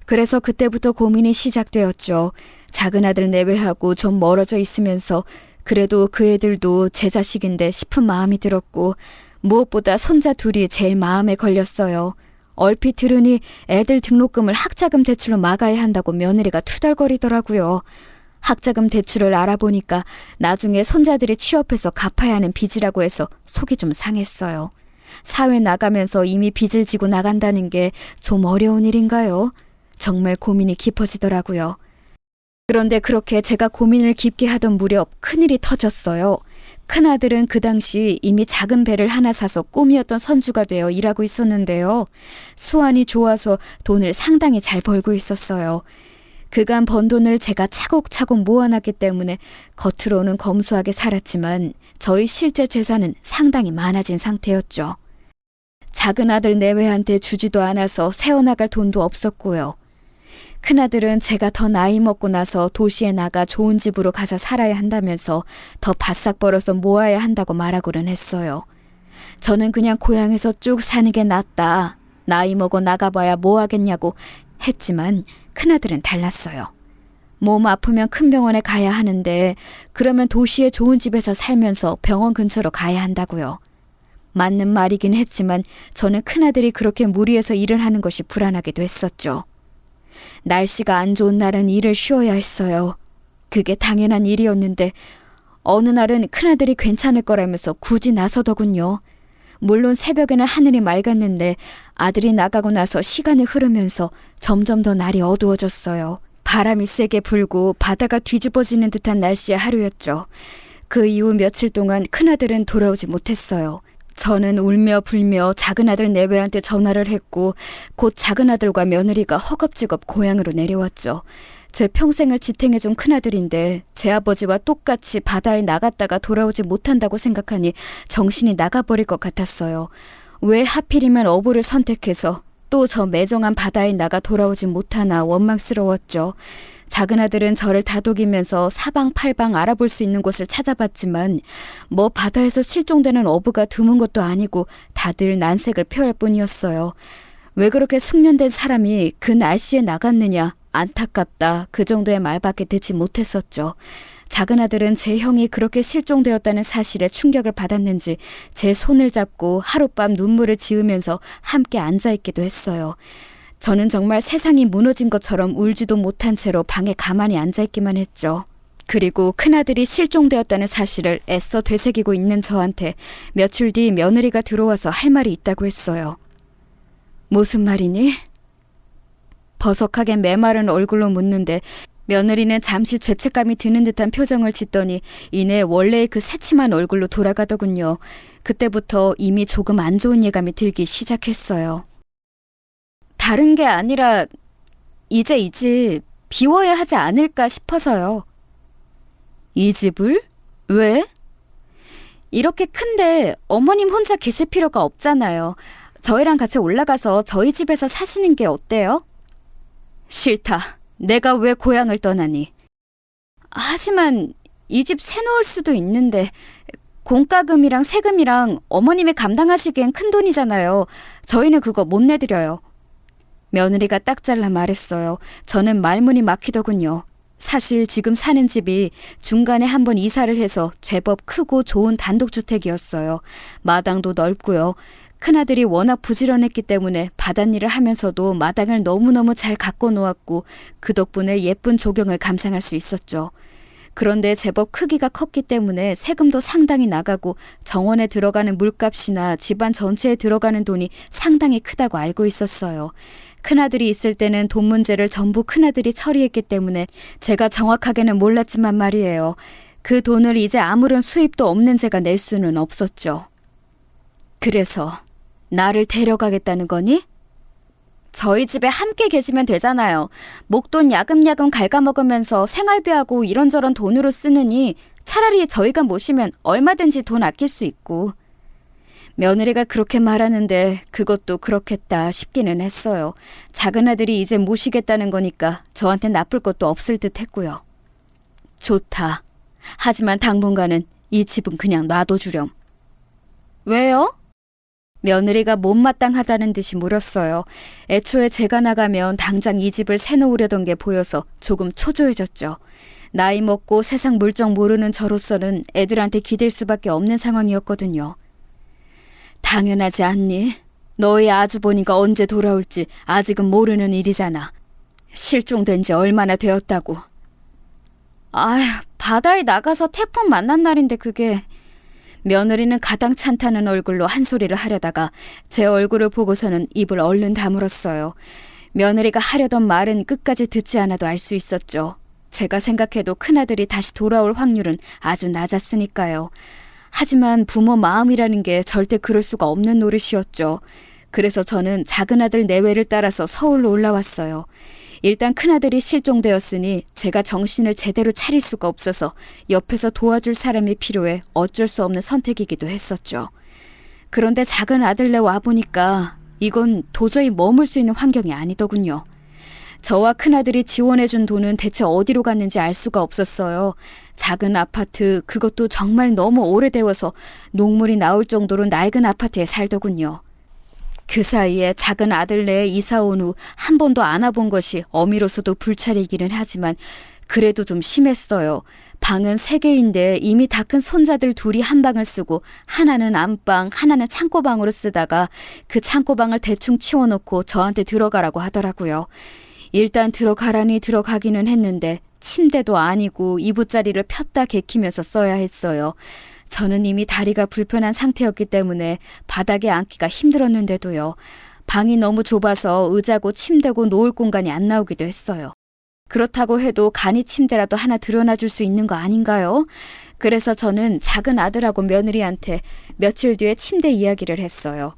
그래서 그때부터 고민이 시작되었죠. 작은 아들 내외하고 좀 멀어져 있으면서 그래도 그 애들도 제 자식인데 싶은 마음이 들었고 무엇보다 손자 둘이 제일 마음에 걸렸어요. 얼핏 들으니 애들 등록금을 학자금 대출로 막아야 한다고 며느리가 투덜거리더라고요. 학자금 대출을 알아보니까 나중에 손자들이 취업해서 갚아야 하는 빚이라고 해서 속이 좀 상했어요. 사회 나가면서 이미 빚을 지고 나간다는 게 좀 어려운 일인가요? 정말 고민이 깊어지더라고요. 그런데 그렇게 제가 고민을 깊게 하던 무렵 큰일이 터졌어요. 큰아들은 그 당시 이미 작은 배를 하나 사서 꿈이었던 선주가 되어 일하고 있었는데요. 수완이 좋아서 돈을 상당히 잘 벌고 있었어요. 그간 번 돈을 제가 차곡차곡 모아놨기 때문에 겉으로는 검소하게 살았지만 저희 실제 재산은 상당히 많아진 상태였죠. 작은 아들 내외한테 주지도 않아서 세워나갈 돈도 없었고요. 큰아들은 제가 더 나이 먹고 나서 도시에 나가 좋은 집으로 가서 살아야 한다면서 더 바싹 벌어서 모아야 한다고 말하고는 했어요. 저는 그냥 고향에서 쭉 사는 게 낫다. 나이 먹어 나가봐야 뭐 하겠냐고 했지만 큰아들은 달랐어요. 몸 아프면 큰 병원에 가야 하는데 그러면 도시의 좋은 집에서 살면서 병원 근처로 가야 한다고요. 맞는 말이긴 했지만 저는 큰아들이 그렇게 무리해서 일을 하는 것이 불안하기도 했었죠. 날씨가 안 좋은 날은 일을 쉬어야 했어요. 그게 당연한 일이었는데 어느 날은 큰아들이 괜찮을 거라면서 굳이 나서더군요. 물론 새벽에는 하늘이 맑았는데 아들이 나가고 나서 시간이 흐르면서 점점 더 날이 어두워졌어요. 바람이 세게 불고 바다가 뒤집어지는 듯한 날씨의 하루였죠. 그 이후 며칠 동안 큰아들은 돌아오지 못했어요. 저는 울며 불며 작은아들 내외한테 전화를 했고 곧 작은아들과 며느리가 허겁지겁 고향으로 내려왔죠. 제 평생을 지탱해준 큰아들인데 제 아버지와 똑같이 바다에 나갔다가 돌아오지 못한다고 생각하니 정신이 나가버릴 것 같았어요. 왜 하필이면 어부를 선택해서 또 저 매정한 바다에 나가 돌아오지 못하나 원망스러웠죠. 작은아들은 저를 다독이면서 사방팔방 알아볼 수 있는 곳을 찾아봤지만 뭐 바다에서 실종되는 어부가 드문 것도 아니고 다들 난색을 표할 뿐이었어요. 왜 그렇게 숙련된 사람이 그 날씨에 나갔느냐 안타깝다 그 정도의 말밖에 듣지 못했었죠. 작은아들은 제 형이 그렇게 실종되었다는 사실에 충격을 받았는지 제 손을 잡고 하룻밤 눈물을 지으면서 함께 앉아있기도 했어요. 저는 정말 세상이 무너진 것처럼 울지도 못한 채로 방에 가만히 앉아있기만 했죠. 그리고 큰아들이 실종되었다는 사실을 애써 되새기고 있는 저한테 며칠 뒤 며느리가 들어와서 할 말이 있다고 했어요. 무슨 말이니? 버석하게 메마른 얼굴로 묻는데 며느리는 잠시 죄책감이 드는 듯한 표정을 짓더니 이내 원래의 그 새침한 얼굴로 돌아가더군요. 그때부터 이미 조금 안 좋은 예감이 들기 시작했어요. 다른 게 아니라 이제 이 집 비워야 하지 않을까 싶어서요. 이 집을? 왜? 이렇게 큰데 어머님 혼자 계실 필요가 없잖아요. 저희랑 같이 올라가서 저희 집에서 사시는 게 어때요? 싫다. 내가 왜 고향을 떠나니? 하지만 이 집 새놓을 수도 있는데 공과금이랑 세금이랑 어머님이 감당하시기엔 큰 돈이잖아요. 저희는 그거 못 내드려요. 며느리가 딱 잘라 말했어요. 저는 말문이 막히더군요. 사실 지금 사는 집이 중간에 한번 이사를 해서 제법 크고 좋은 단독주택이었어요. 마당도 넓고요. 큰아들이 워낙 부지런했기 때문에 바닷일을 하면서도 마당을 너무너무 잘 가꿔 놓았고 그 덕분에 예쁜 조경을 감상할 수 있었죠. 그런데 제법 크기가 컸기 때문에 세금도 상당히 나가고 정원에 들어가는 물값이나 집안 전체에 들어가는 돈이 상당히 크다고 알고 있었어요. 큰아들이 있을 때는 돈 문제를 전부 큰아들이 처리했기 때문에 제가 정확하게는 몰랐지만 말이에요. 그 돈을 이제 아무런 수입도 없는 제가 낼 수는 없었죠. 그래서 나를 데려가겠다는 거니? 저희 집에 함께 계시면 되잖아요. 목돈 야금야금 갉아먹으면서 생활비하고 이런저런 돈으로 쓰느니 차라리 저희가 모시면 얼마든지 돈 아낄 수 있고. 며느리가 그렇게 말하는데 그것도 그렇겠다 싶기는 했어요. 작은 아들이 이제 모시겠다는 거니까 저한텐 나쁠 것도 없을 듯 했고요. 좋다. 하지만 당분간은 이 집은 그냥 놔둬주렴. 왜요? 며느리가 못마땅하다는 듯이 물었어요. 애초에 제가 나가면 당장 이 집을 새놓으려던 게 보여서 조금 초조해졌죠. 나이 먹고 세상 물정 모르는 저로서는 애들한테 기댈 수밖에 없는 상황이었거든요. 당연하지 않니? 너희 아주버니가 언제 돌아올지 아직은 모르는 일이잖아. 실종된 지 얼마나 되었다고. 아휴, 바다에 나가서 태풍 만난 날인데 그게... 며느리는 가당찮다는 얼굴로 한 소리를 하려다가 제 얼굴을 보고서는 입을 얼른 다물었어요. 며느리가 하려던 말은 끝까지 듣지 않아도 알 수 있었죠. 제가 생각해도 큰아들이 다시 돌아올 확률은 아주 낮았으니까요. 하지만 부모 마음이라는 게 절대 그럴 수가 없는 노릇이었죠. 그래서 저는 작은 아들 내외를 따라서 서울로 올라왔어요. 일단 큰아들이 실종되었으니 제가 정신을 제대로 차릴 수가 없어서 옆에서 도와줄 사람이 필요해 어쩔 수 없는 선택이기도 했었죠. 그런데 작은 아들네 와보니까 이건 도저히 머물 수 있는 환경이 아니더군요. 저와 큰아들이 지원해준 돈은 대체 어디로 갔는지 알 수가 없었어요. 작은 아파트, 그것도 정말 너무 오래되어서 녹물이 나올 정도로 낡은 아파트에 살더군요. 그 사이에 작은 아들네에 이사 온 후 한 번도 안 와본 것이 어미로서도 불찰이기는 하지만 그래도 좀 심했어요. 방은 3개인데 이미 다 큰 손자들 둘이 한 방을 쓰고 하나는 안방, 하나는 창고방으로 쓰다가 그 창고방을 대충 치워놓고 저한테 들어가라고 하더라고요. 일단 들어가라니 들어가기는 했는데 침대도 아니고 이부자리를 폈다 개키면서 써야 했어요. 저는 이미 다리가 불편한 상태였기 때문에 바닥에 앉기가 힘들었는데도요. 방이 너무 좁아서 의자고 침대고 놓을 공간이 안 나오기도 했어요. 그렇다고 해도 간이 침대라도 하나 들여놔줄 수 있는 거 아닌가요? 그래서 저는 작은 아들하고 며느리한테 며칠 뒤에 침대 이야기를 했어요.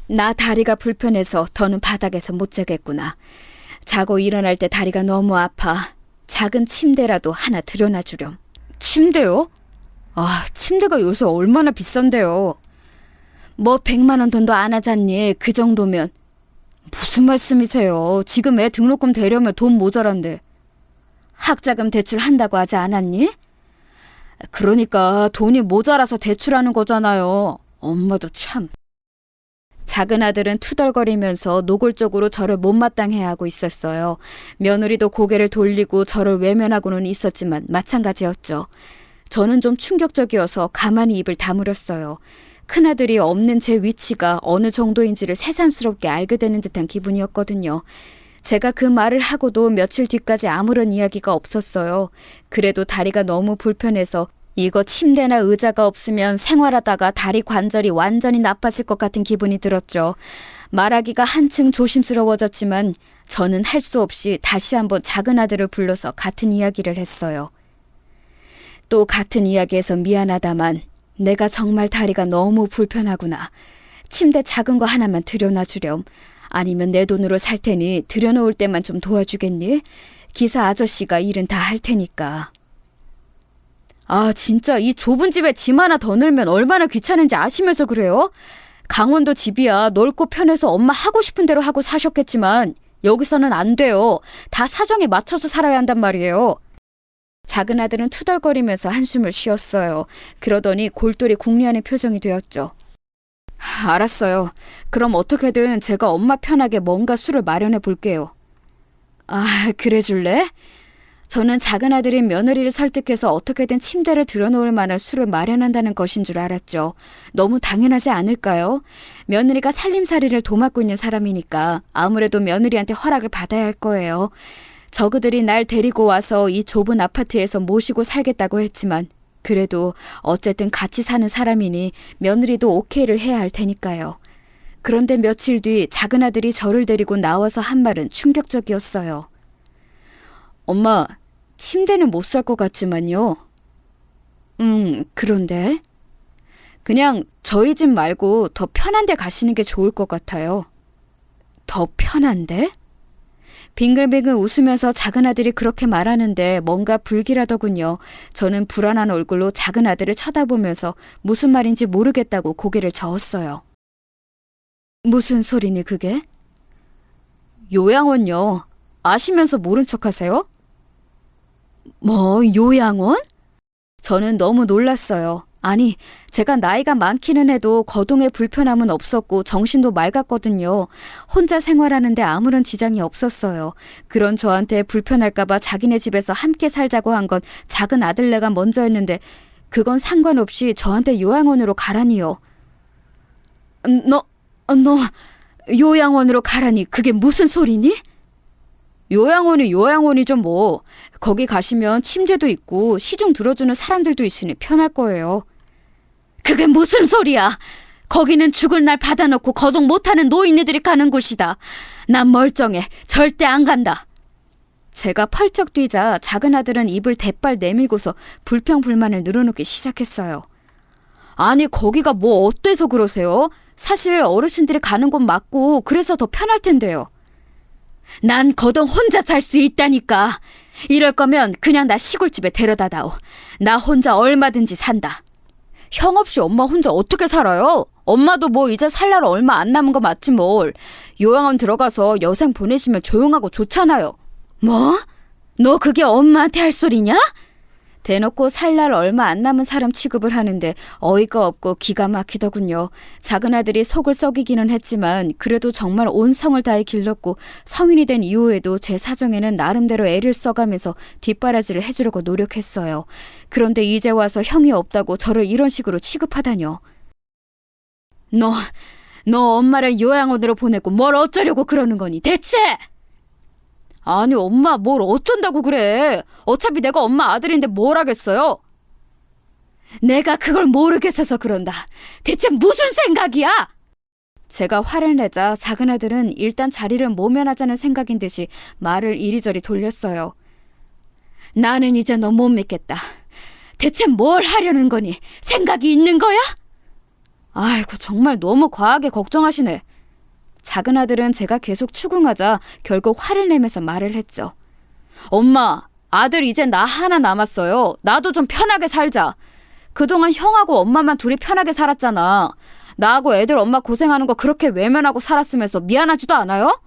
나 다리가 불편해서 더는 바닥에서 못 자겠구나. 자고 일어날 때 다리가 너무 아파. 작은 침대라도 하나 들여놔주렴. 침대요? 아, 침대가 요새 얼마나 비싼데요. 뭐 100만 원 돈도 안 하잖니. 그 정도면. 무슨 말씀이세요? 지금 애 등록금 대려면 돈 모자란데. 학자금 대출한다고 하지 않았니? 그러니까 돈이 모자라서 대출하는 거잖아요. 엄마도 참. 작은 아들은 투덜거리면서 노골적으로 저를 못마땅해 하고 있었어요. 며느리도 고개를 돌리고 저를 외면하고는 있었지만 마찬가지였죠. 저는 좀 충격적이어서 가만히 입을 다물었어요. 큰아들이 없는 제 위치가 어느 정도인지를 새삼스럽게 알게 되는 듯한 기분이었거든요. 제가 그 말을 하고도 며칠 뒤까지 아무런 이야기가 없었어요. 그래도 다리가 너무 불편해서 이거 침대나 의자가 없으면 생활하다가 다리 관절이 완전히 나빠질 것 같은 기분이 들었죠. 말하기가 한층 조심스러워졌지만 저는 할 수 없이 다시 한번 작은 아들을 불러서 같은 이야기를 했어요. 또 같은 이야기에서 미안하다만 내가 정말 다리가 너무 불편하구나. 침대 작은 거 하나만 들여놔주렴. 아니면 내 돈으로 살 테니 들여놓을 때만 좀 도와주겠니? 기사 아저씨가 일은 다 할 테니까. 아, 진짜 이 좁은 집에 짐 하나 더 넣으면 얼마나 귀찮은지 아시면서 그래요? 강원도 집이야. 넓고 편해서 엄마 하고 싶은 대로 하고 사셨겠지만 여기서는 안 돼요. 다 사정에 맞춰서 살아야 한단 말이에요. 작은 아들은 투덜거리면서 한숨을 쉬었어요. 그러더니 골똘히 궁리하는 표정이 되었죠. 알았어요. 그럼 어떻게든 제가 엄마 편하게 뭔가 술을 마련해 볼게요. 아, 그래 줄래? 저는 작은 아들인 며느리를 설득해서 어떻게든 침대를 들여놓을 만한 술을 마련한다는 것인 줄 알았죠. 너무 당연하지 않을까요? 며느리가 살림살이를 도맡고 있는 사람이니까 아무래도 며느리한테 허락을 받아야 할 거예요. 저그들이 날 데리고 와서 이 좁은 아파트에서 모시고 살겠다고 했지만 그래도 어쨌든 같이 사는 사람이니 며느리도 오케이를 해야 할 테니까요. 그런데 며칠 뒤 작은 아들이 저를 데리고 나와서 한 말은 충격적이었어요. 엄마, 침대는 못 살 것 같지만요. 그런데 그냥 저희 집 말고 더 편한 데 가시는 게 좋을 것 같아요. 더 편한데? 빙글빙글 웃으면서 작은 아들이 그렇게 말하는데 뭔가 불길하더군요. 저는 불안한 얼굴로 작은 아들을 쳐다보면서 무슨 말인지 모르겠다고 고개를 저었어요. 무슨 소리니 그게? 요양원요. 아시면서 모른 척하세요? 뭐 요양원? 저는 너무 놀랐어요. 아니, 제가 나이가 많기는 해도 거동에 불편함은 없었고 정신도 맑았거든요. 혼자 생활하는데 아무런 지장이 없었어요. 그런 저한테 불편할까봐 자기네 집에서 함께 살자고 한 건 작은 아들네가 먼저였는데 그건 상관없이 저한테 요양원으로 가라니요. 너 요양원으로 가라니 그게 무슨 소리니? 요양원이 요양원이죠 뭐. 거기 가시면 침대도 있고 시중 들어주는 사람들도 있으니 편할 거예요. 그게 무슨 소리야. 거기는 죽을 날 받아놓고 거동 못하는 노인네들이 가는 곳이다. 난 멀쩡해. 절대 안 간다. 제가 펄쩍 뛰자 작은 아들은 입을 대빨 내밀고서 불평불만을 늘어놓기 시작했어요. 아니 거기가 뭐 어때서 그러세요? 사실 어르신들이 가는 곳 맞고 그래서 더 편할 텐데요. 난 거동 혼자 살 수 있다니까. 이럴 거면 그냥 나 시골집에 데려다다오. 나 혼자 얼마든지 산다. 형 없이 엄마 혼자 어떻게 살아요? 엄마도 뭐 이제 살 날 얼마 안 남은 거 맞지 뭘. 요양원 들어가서 여생 보내시면 조용하고 좋잖아요. 뭐? 너 그게 엄마한테 할 소리냐? 대놓고 살 날 얼마 안 남은 사람 취급을 하는데 어이가 없고 기가 막히더군요. 작은 아들이 속을 썩이기는 했지만 그래도 정말 온 성을 다해 길렀고 성인이 된 이후에도 제 사정에는 나름대로 애를 써가면서 뒷바라지를 해주려고 노력했어요. 그런데 이제 와서 형이 없다고 저를 이런 식으로 취급하다뇨. 너 엄마를 요양원으로 보내고 뭘 어쩌려고 그러는 거니 대체? 아니 엄마 뭘 어쩐다고 그래. 어차피 내가 엄마 아들인데 뭘 하겠어요. 내가 그걸 모르겠어서 그런다. 대체 무슨 생각이야? 제가 화를 내자 작은 아들은 일단 자리를 모면하자는 생각인 듯이 말을 이리저리 돌렸어요. 나는 이제 너 못 믿겠다. 대체 뭘 하려는 거니? 생각이 있는 거야? 아이고 정말 너무 과하게 걱정하시네. 작은 아들은 제가 계속 추궁하자 결국 화를 내면서 말을 했죠. 엄마, 아들 이제 나 하나 남았어요. 나도 좀 편하게 살자. 그동안 형하고 엄마만 둘이 편하게 살았잖아. 나하고 애들 엄마 고생하는 거 그렇게 외면하고 살았으면서 미안하지도 않아요?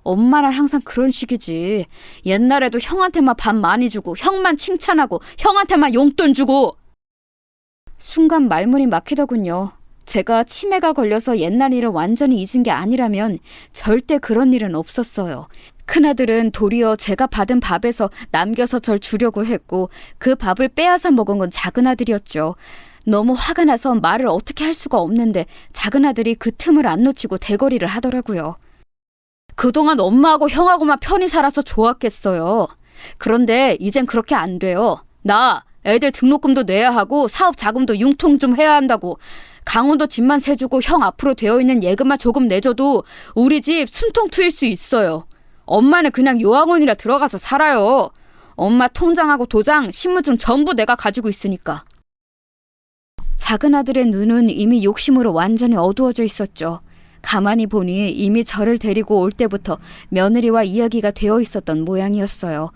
엄마는 항상 그런 식이지. 옛날에도 형한테만 밥 많이 주고 형만 칭찬하고 형한테만 용돈 주고. 순간 말문이 막히더군요. 제가 치매가 걸려서 옛날 일을 완전히 잊은 게 아니라면 절대 그런 일은 없었어요. 큰아들은 도리어 제가 받은 밥에서 남겨서 절 주려고 했고 그 밥을 빼앗아 먹은 건 작은 아들이었죠. 너무 화가 나서 말을 어떻게 할 수가 없는데 작은 아들이 그 틈을 안 놓치고 대거리를 하더라고요. 그동안 엄마하고 형하고만 편히 살아서 좋았겠어요. 그런데 이젠 그렇게 안 돼요. 나 애들 등록금도 내야 하고 사업 자금도 융통 좀 해야 한다고. 강원도 집만 세주고 형 앞으로 되어있는 예금만 조금 내줘도 우리 집 숨통 트일 수 있어요. 엄마는 그냥 요양원이라 들어가서 살아요. 엄마 통장하고 도장, 신분증 전부 내가 가지고 있으니까. 작은 아들의 눈은 이미 욕심으로 완전히 어두워져 있었죠. 가만히 보니 이미 저를 데리고 올 때부터 며느리와 이야기가 되어 있었던 모양이었어요.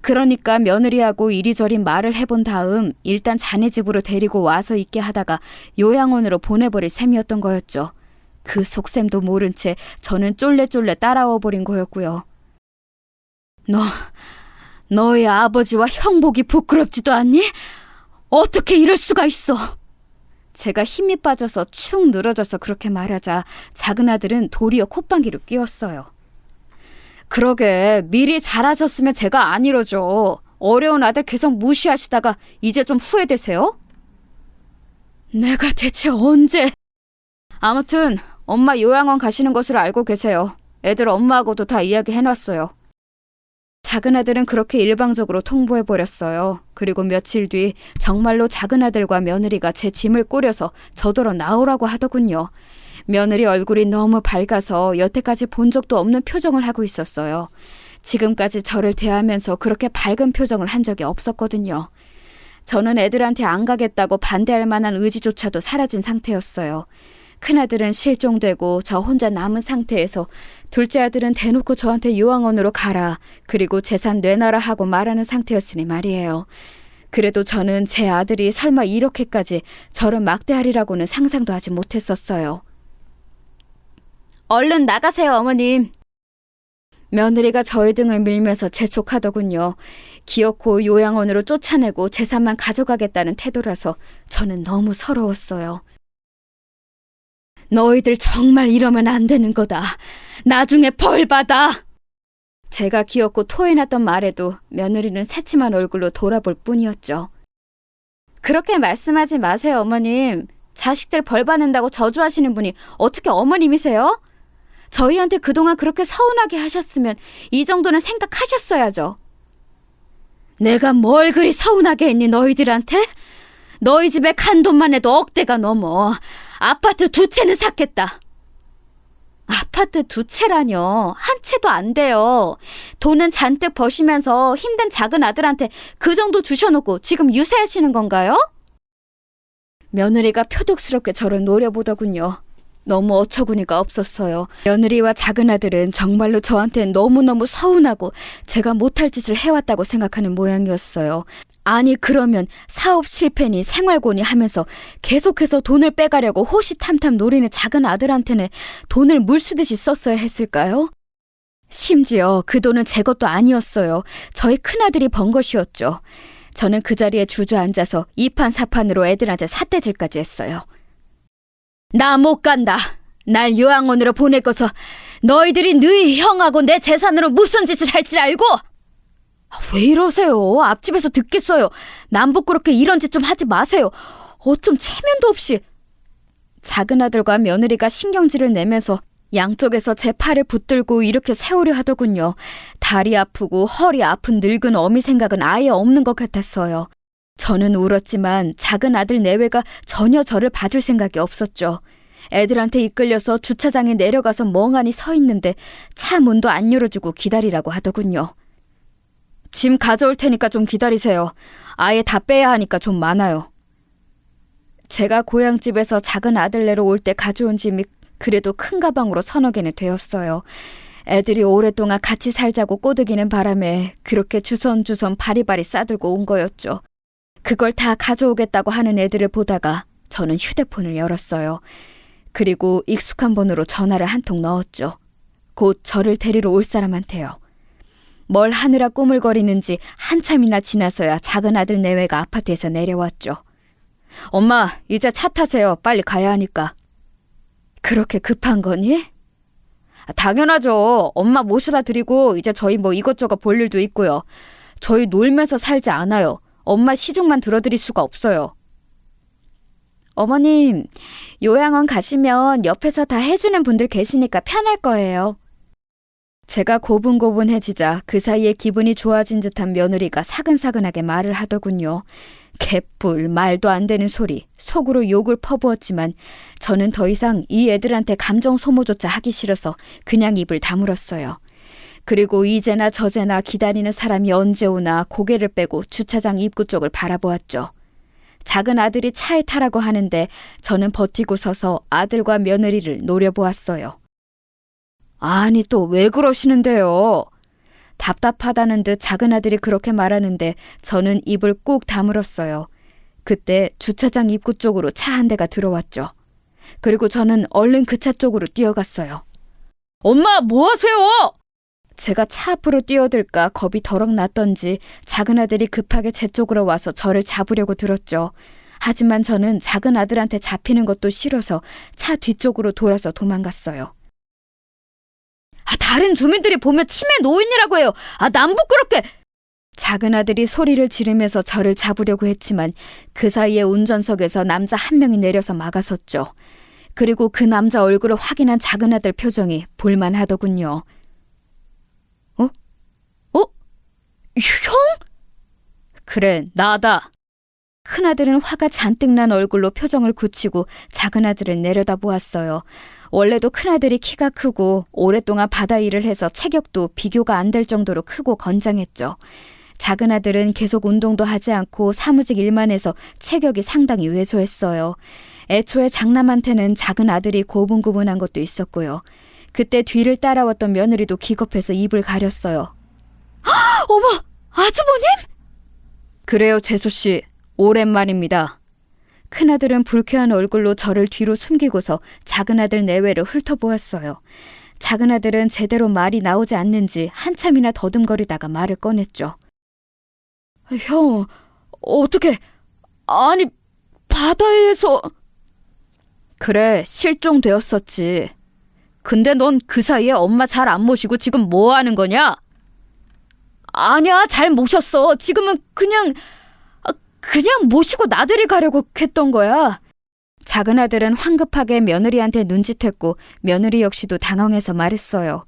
그러니까 며느리하고 이리저리 말을 해본 다음 일단 자네 집으로 데리고 와서 있게 하다가 요양원으로 보내버릴 셈이었던 거였죠. 그 속셈도 모른 채 저는 쫄래쫄래 따라와 버린 거였고요. 너의 아버지와 형 보기 부끄럽지도 않니? 어떻게 이럴 수가 있어? 제가 힘이 빠져서 축 늘어져서 그렇게 말하자 작은 아들은 도리어 콧방귀를 뀌었어요. 그러게 미리 잘하셨으면 제가 안 이러죠. 어려운 아들 계속 무시하시다가 이제 좀 후회되세요? 내가 대체 언제... 아무튼 엄마 요양원 가시는 것을 알고 계세요. 애들 엄마하고도 다 이야기해놨어요. 작은 아들은 그렇게 일방적으로 통보해버렸어요. 그리고 며칠 뒤 정말로 작은 아들과 며느리가 제 짐을 꾸려서 저더러 나오라고 하더군요. 며느리 얼굴이 너무 밝아서 여태까지 본 적도 없는 표정을 하고 있었어요. 지금까지 저를 대하면서 그렇게 밝은 표정을 한 적이 없었거든요. 저는 애들한테 안 가겠다고 반대할 만한 의지조차도 사라진 상태였어요. 큰아들은 실종되고 저 혼자 남은 상태에서 둘째 아들은 대놓고 저한테 요양원으로 가라, 그리고 재산 내놔라 하고 말하는 상태였으니 말이에요. 그래도 저는 제 아들이 설마 이렇게까지 저를 막대하리라고는 상상도 하지 못했었어요. 얼른 나가세요, 어머님. 며느리가 저의 등을 밀면서 재촉하더군요. 기어코 요양원으로 쫓아내고 재산만 가져가겠다는 태도라서 저는 너무 서러웠어요. 너희들 정말 이러면 안 되는 거다. 나중에 벌 받아. 제가 기어코 토해놨던 말에도 며느리는 새침한 얼굴로 돌아볼 뿐이었죠. 그렇게 말씀하지 마세요, 어머님. 자식들 벌 받는다고 저주하시는 분이 어떻게 어머님이세요? 저희한테 그동안 그렇게 서운하게 하셨으면 이 정도는 생각하셨어야죠. 내가 뭘 그리 서운하게 했니, 너희들한테? 너희 집에 간 돈만 해도 억대가 넘어. 아파트 2채는 샀겠다. 아파트 2채라뇨. 한 채도 안 돼요. 돈은 잔뜩 버시면서 힘든 작은 아들한테 그 정도 주셔놓고 지금 유세하시는 건가요? 며느리가 표독스럽게 저를 노려보더군요. 너무 어처구니가 없었어요. 며느리와 작은 아들은 정말로 저한테 너무너무 서운하고 제가 못할 짓을 해왔다고 생각하는 모양이었어요. 아니, 그러면 사업 실패니 생활고니 하면서 계속해서 돈을 빼가려고 호시탐탐 노리는 작은 아들한테는 돈을 물쓰듯이 썼어야 했을까요? 심지어 그 돈은 제 것도 아니었어요. 저희 큰아들이 번 것이었죠. 저는 그 자리에 주저앉아서 이판사판으로 애들한테 삿대질까지 했어요. 나 못 간다. 날 요양원으로 보내고서 너희들이 너희 형하고 내 재산으로 무슨 짓을 할지 알고? 왜 이러세요? 앞집에서 듣겠어요. 남 부끄럽게 이런 짓 좀 하지 마세요. 어쩜 체면도 없이. 작은 아들과 며느리가 신경질을 내면서 양쪽에서 제 팔을 붙들고 이렇게 세우려 하더군요. 다리 아프고 허리 아픈 늙은 어미 생각은 아예 없는 것 같았어요. 저는 울었지만 작은 아들 내외가 전혀 저를 봐줄 생각이 없었죠. 애들한테 이끌려서 주차장에 내려가서 멍하니 서 있는데 차 문도 안 열어주고 기다리라고 하더군요. 짐 가져올 테니까 좀 기다리세요. 아예 다 빼야 하니까 좀 많아요. 제가 고향집에서 작은 아들네로 올 때 가져온 짐이 그래도 큰 가방으로 1,000여 개는 되었어요. 애들이 오랫동안 같이 살자고 꼬드기는 바람에 그렇게 주선주선 바리바리 싸들고 온 거였죠. 그걸 다 가져오겠다고 하는 애들을 보다가 저는 휴대폰을 열었어요. 그리고 익숙한 번호로 전화를 한 통 넣었죠. 곧 저를 데리러 올 사람한테요. 뭘 하느라 꾸물거리는지 한참이나 지나서야 작은 아들 내외가 아파트에서 내려왔죠. 엄마, 이제 차 타세요. 빨리 가야 하니까. 그렇게 급한 거니? 당연하죠. 엄마 모셔다 드리고 이제 저희 뭐 이것저것 볼 일도 있고요. 저희 놀면서 살지 않아요. 엄마 시중만 들어드릴 수가 없어요. 어머님, 요양원 가시면 옆에서 다 해주는 분들 계시니까 편할 거예요. 제가 고분고분해지자 그 사이에 기분이 좋아진 듯한 며느리가 사근사근하게 말을 하더군요. 개뿔, 말도 안 되는 소리, 속으로 욕을 퍼부었지만 저는 더 이상 이 애들한테 감정 소모조차 하기 싫어서 그냥 입을 다물었어요. 그리고 이제나 저제나 기다리는 사람이 언제 오나 고개를 빼고 주차장 입구 쪽을 바라보았죠. 작은 아들이 차에 타라고 하는데 저는 버티고 서서 아들과 며느리를 노려보았어요. 아니, 또 왜 그러시는데요? 답답하다는 듯 작은 아들이 그렇게 말하는데 저는 입을 꾹 다물었어요. 그때 주차장 입구 쪽으로 차 한 대가 들어왔죠. 그리고 저는 얼른 그 차 쪽으로 뛰어갔어요. 엄마, 뭐 하세요? 제가 차 앞으로 뛰어들까 겁이 덜컥 났던지 작은 아들이 급하게 제 쪽으로 와서 저를 잡으려고 들었죠. 하지만 저는 작은 아들한테 잡히는 것도 싫어서 차 뒤쪽으로 돌아서 도망갔어요. 다른 주민들이 보면 치매 노인이라고 해요. 남 부끄럽게. 작은 아들이 소리를 지르면서 저를 잡으려고 했지만 그 사이에 운전석에서 남자 한 명이 내려서 막아섰죠. 그리고 그 남자 얼굴을 확인한 작은 아들 표정이 볼만하더군요. 형? 그래, 나다. 큰아들은 화가 잔뜩 난 얼굴로 표정을 굳히고 작은 아들을 내려다보았어요. 원래도 큰아들이 키가 크고 오랫동안 바다 일을 해서 체격도 비교가 안 될 정도로 크고 건장했죠. 작은 아들은 계속 운동도 하지 않고 사무직 일만 해서 체격이 상당히 왜소했어요. 애초에 장남한테는 작은 아들이 고분고분한 것도 있었고요. 그때 뒤를 따라왔던 며느리도 기겁해서 입을 가렸어요. 어머, 아주버님? 그래요, 재수씨. 오랜만입니다. 큰아들은 불쾌한 얼굴로 저를 뒤로 숨기고서 작은 아들 내외를 훑어보았어요. 작은 아들은 제대로 말이 나오지 않는지 한참이나 더듬거리다가 말을 꺼냈죠. 형, 어떻게, 아니, 바다에서... 그래, 실종되었었지. 근데 넌 그 사이에 엄마 잘 안 모시고 지금 뭐 하는 거냐? 아니야, 잘 모셨어. 지금은 그냥 모시고 나들이 가려고 했던 거야. 작은 아들은 황급하게 며느리한테 눈짓했고 며느리 역시도 당황해서 말했어요.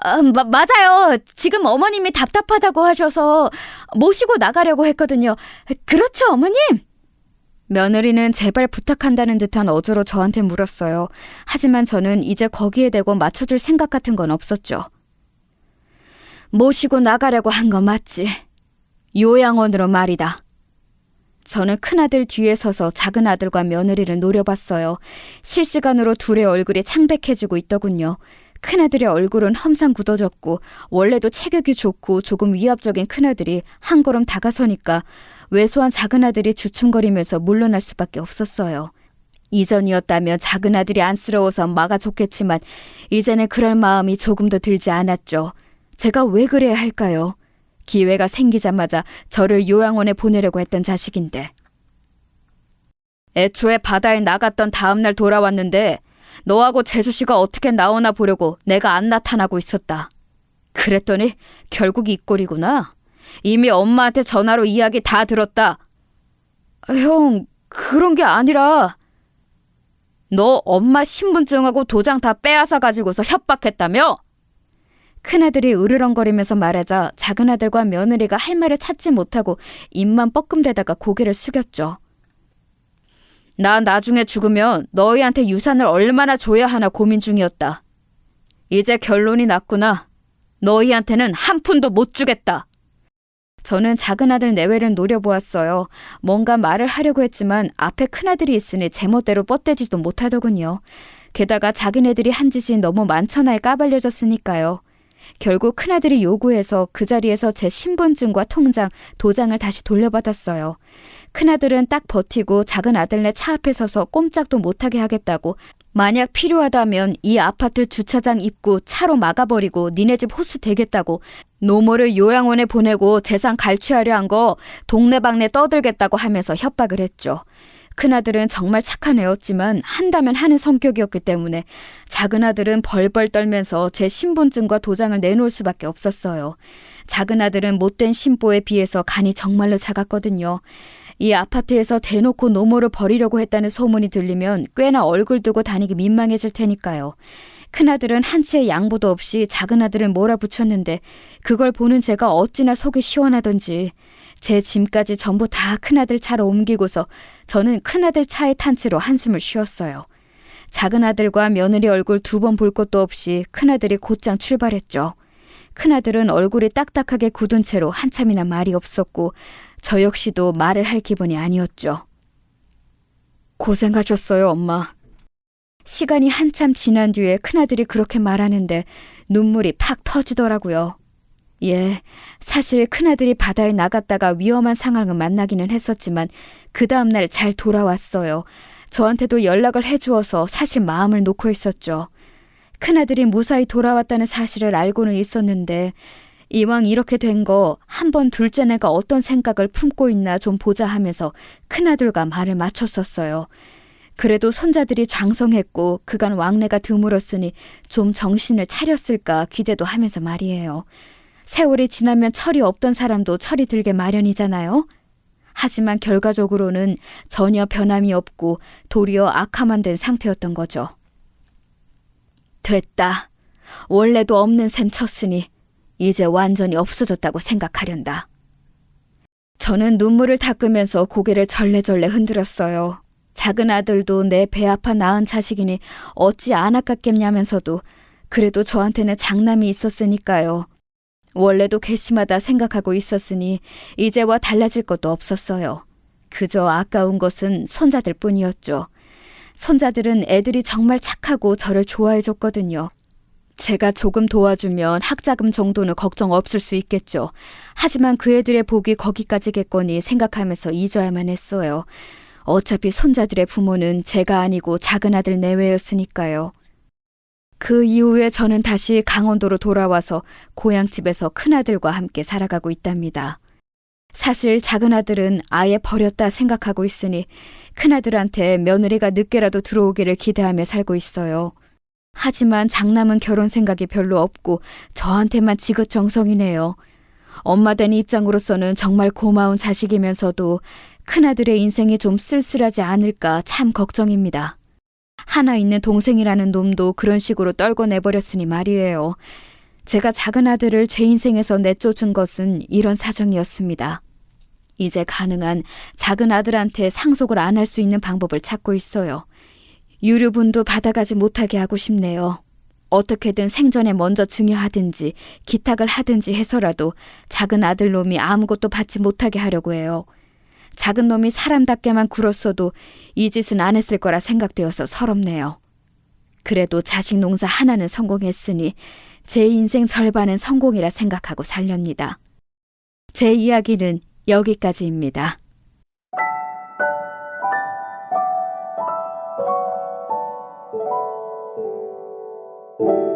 맞아요. 지금 어머님이 답답하다고 하셔서 모시고 나가려고 했거든요. 그렇죠, 어머님? 며느리는 제발 부탁한다는 듯한 어조로 저한테 물었어요. 하지만 저는 이제 거기에 대고 맞춰줄 생각 같은 건 없었죠. 모시고 나가려고 한 거 맞지? 요양원으로 말이다. 저는 큰아들 뒤에 서서 작은 아들과 며느리를 노려봤어요. 실시간으로 둘의 얼굴이 창백해지고 있더군요. 큰아들의 얼굴은 험상 굳어졌고 원래도 체격이 좋고 조금 위압적인 큰아들이 한 걸음 다가서니까 왜소한 작은 아들이 주춤거리면서 물러날 수밖에 없었어요. 이전이었다면 작은 아들이 안쓰러워서 막아줬겠지만 이제는 그럴 마음이 조금도 들지 않았죠. 제가 왜 그래야 할까요? 기회가 생기자마자 저를 요양원에 보내려고 했던 자식인데. 애초에 바다에 나갔던 다음날 돌아왔는데 너하고 재수씨가 어떻게 나오나 보려고 내가 안 나타나고 있었다. 그랬더니 결국 이 꼴이구나. 이미 엄마한테 전화로 이야기 다 들었다. 형, 그런 게 아니라 너 엄마 신분증하고 도장 다 빼앗아 가지고서 협박했다며? 큰아들이 으르렁거리면서 말하자 작은 아들과 며느리가 할 말을 찾지 못하고 입만 뻐끔대다가 고개를 숙였죠. 나 나중에 죽으면 너희한테 유산을 얼마나 줘야 하나 고민 중이었다. 이제 결론이 났구나. 너희한테는 한 푼도 못 주겠다. 저는 작은 아들 내외를 노려보았어요. 뭔가 말을 하려고 했지만 앞에 큰아들이 있으니 제멋대로 뻗대지도 못하더군요. 게다가 자기네들이 한 짓이 너무 만천하에 까발려졌으니까요. 결국 큰아들이 요구해서 그 자리에서 제 신분증과 통장, 도장을 다시 돌려받았어요. 큰아들은 딱 버티고 작은 아들네 차 앞에 서서 꼼짝도 못하게 하겠다고 만약 필요하다면 이 아파트 주차장 입구 차로 막아버리고 니네 집 호수 대겠다고 노모를 요양원에 보내고 재산 갈취하려 한 거 동네방네 떠들겠다고 하면서 협박을 했죠. 큰아들은 정말 착한 애였지만 한다면 하는 성격이었기 때문에 작은 아들은 벌벌 떨면서 제 신분증과 도장을 내놓을 수밖에 없었어요. 작은 아들은 못된 신보에 비해서 간이 정말로 작았거든요. 이 아파트에서 대놓고 노모를 버리려고 했다는 소문이 들리면 꽤나 얼굴 두고 다니기 민망해질 테니까요. 큰아들은 한치의 양보도 없이 작은 아들을 몰아붙였는데 그걸 보는 제가 어찌나 속이 시원하던지 제 짐까지 전부 다 큰아들 차로 옮기고서 저는 큰아들 차에 탄 채로 한숨을 쉬었어요. 작은 아들과 며느리 얼굴 두 번 볼 것도 없이 큰아들이 곧장 출발했죠. 큰아들은 얼굴이 딱딱하게 굳은 채로 한참이나 말이 없었고 저 역시도 말을 할 기분이 아니었죠. 고생하셨어요, 엄마. 시간이 한참 지난 뒤에 큰아들이 그렇게 말하는데 눈물이 팍 터지더라고요. 예, 사실 큰아들이 바다에 나갔다가 위험한 상황을 만나기는 했었지만 그 다음날 잘 돌아왔어요. 저한테도 연락을 해주어서 사실 마음을 놓고 있었죠. 큰아들이 무사히 돌아왔다는 사실을 알고는 있었는데 이왕 이렇게 된 거 한번 둘째네가 어떤 생각을 품고 있나 좀 보자 하면서 큰아들과 말을 맞췄었어요. 그래도 손자들이 장성했고 그간 왕래가 드물었으니 좀 정신을 차렸을까 기대도 하면서 말이에요. 세월이 지나면 철이 없던 사람도 철이 들게 마련이잖아요. 하지만 결과적으로는 전혀 변함이 없고 도리어 악화만 된 상태였던 거죠. 됐다. 원래도 없는 셈 쳤으니 이제 완전히 없어졌다고 생각하련다. 저는 눈물을 닦으면서 고개를 절레절레 흔들었어요. 작은 아들도 내 배 아파 낳은 자식이니 어찌 안 아깝겠냐면서도 그래도 저한테는 장남이 있었으니까요. 원래도 괘씸하다 생각하고 있었으니 이제와 달라질 것도 없었어요. 그저 아까운 것은 손자들 뿐이었죠. 손자들은 애들이 정말 착하고 저를 좋아해줬거든요. 제가 조금 도와주면 학자금 정도는 걱정 없을 수 있겠죠. 하지만 그 애들의 복이 거기까지겠거니 생각하면서 잊어야만 했어요. 어차피 손자들의 부모는 제가 아니고 작은 아들 내외였으니까요. 그 이후에 저는 다시 강원도로 돌아와서 고향집에서 큰아들과 함께 살아가고 있답니다. 사실 작은 아들은 아예 버렸다 생각하고 있으니 큰아들한테 며느리가 늦게라도 들어오기를 기대하며 살고 있어요. 하지만 장남은 결혼 생각이 별로 없고 저한테만 지긋정성이네요. 엄마 된 입장으로서는 정말 고마운 자식이면서도 큰아들의 인생이 좀 쓸쓸하지 않을까 참 걱정입니다. 하나 있는 동생이라는 놈도 그런 식으로 떨궈 내버렸으니 말이에요. 제가 작은 아들을 제 인생에서 내쫓은 것은 이런 사정이었습니다. 이제 가능한 작은 아들한테 상속을 안 할 수 있는 방법을 찾고 있어요. 유류분도 받아가지 못하게 하고 싶네요. 어떻게든 생전에 먼저 증여하든지 기탁을 하든지 해서라도 작은 아들놈이 아무것도 받지 못하게 하려고 해요. 작은 놈이 사람답게만 굴었어도 이 짓은 안 했을 거라 생각되어서 서럽네요. 그래도 자식 농사 하나는 성공했으니 제 인생 절반은 성공이라 생각하고 살렵니다. 제 이야기는 여기까지입니다. you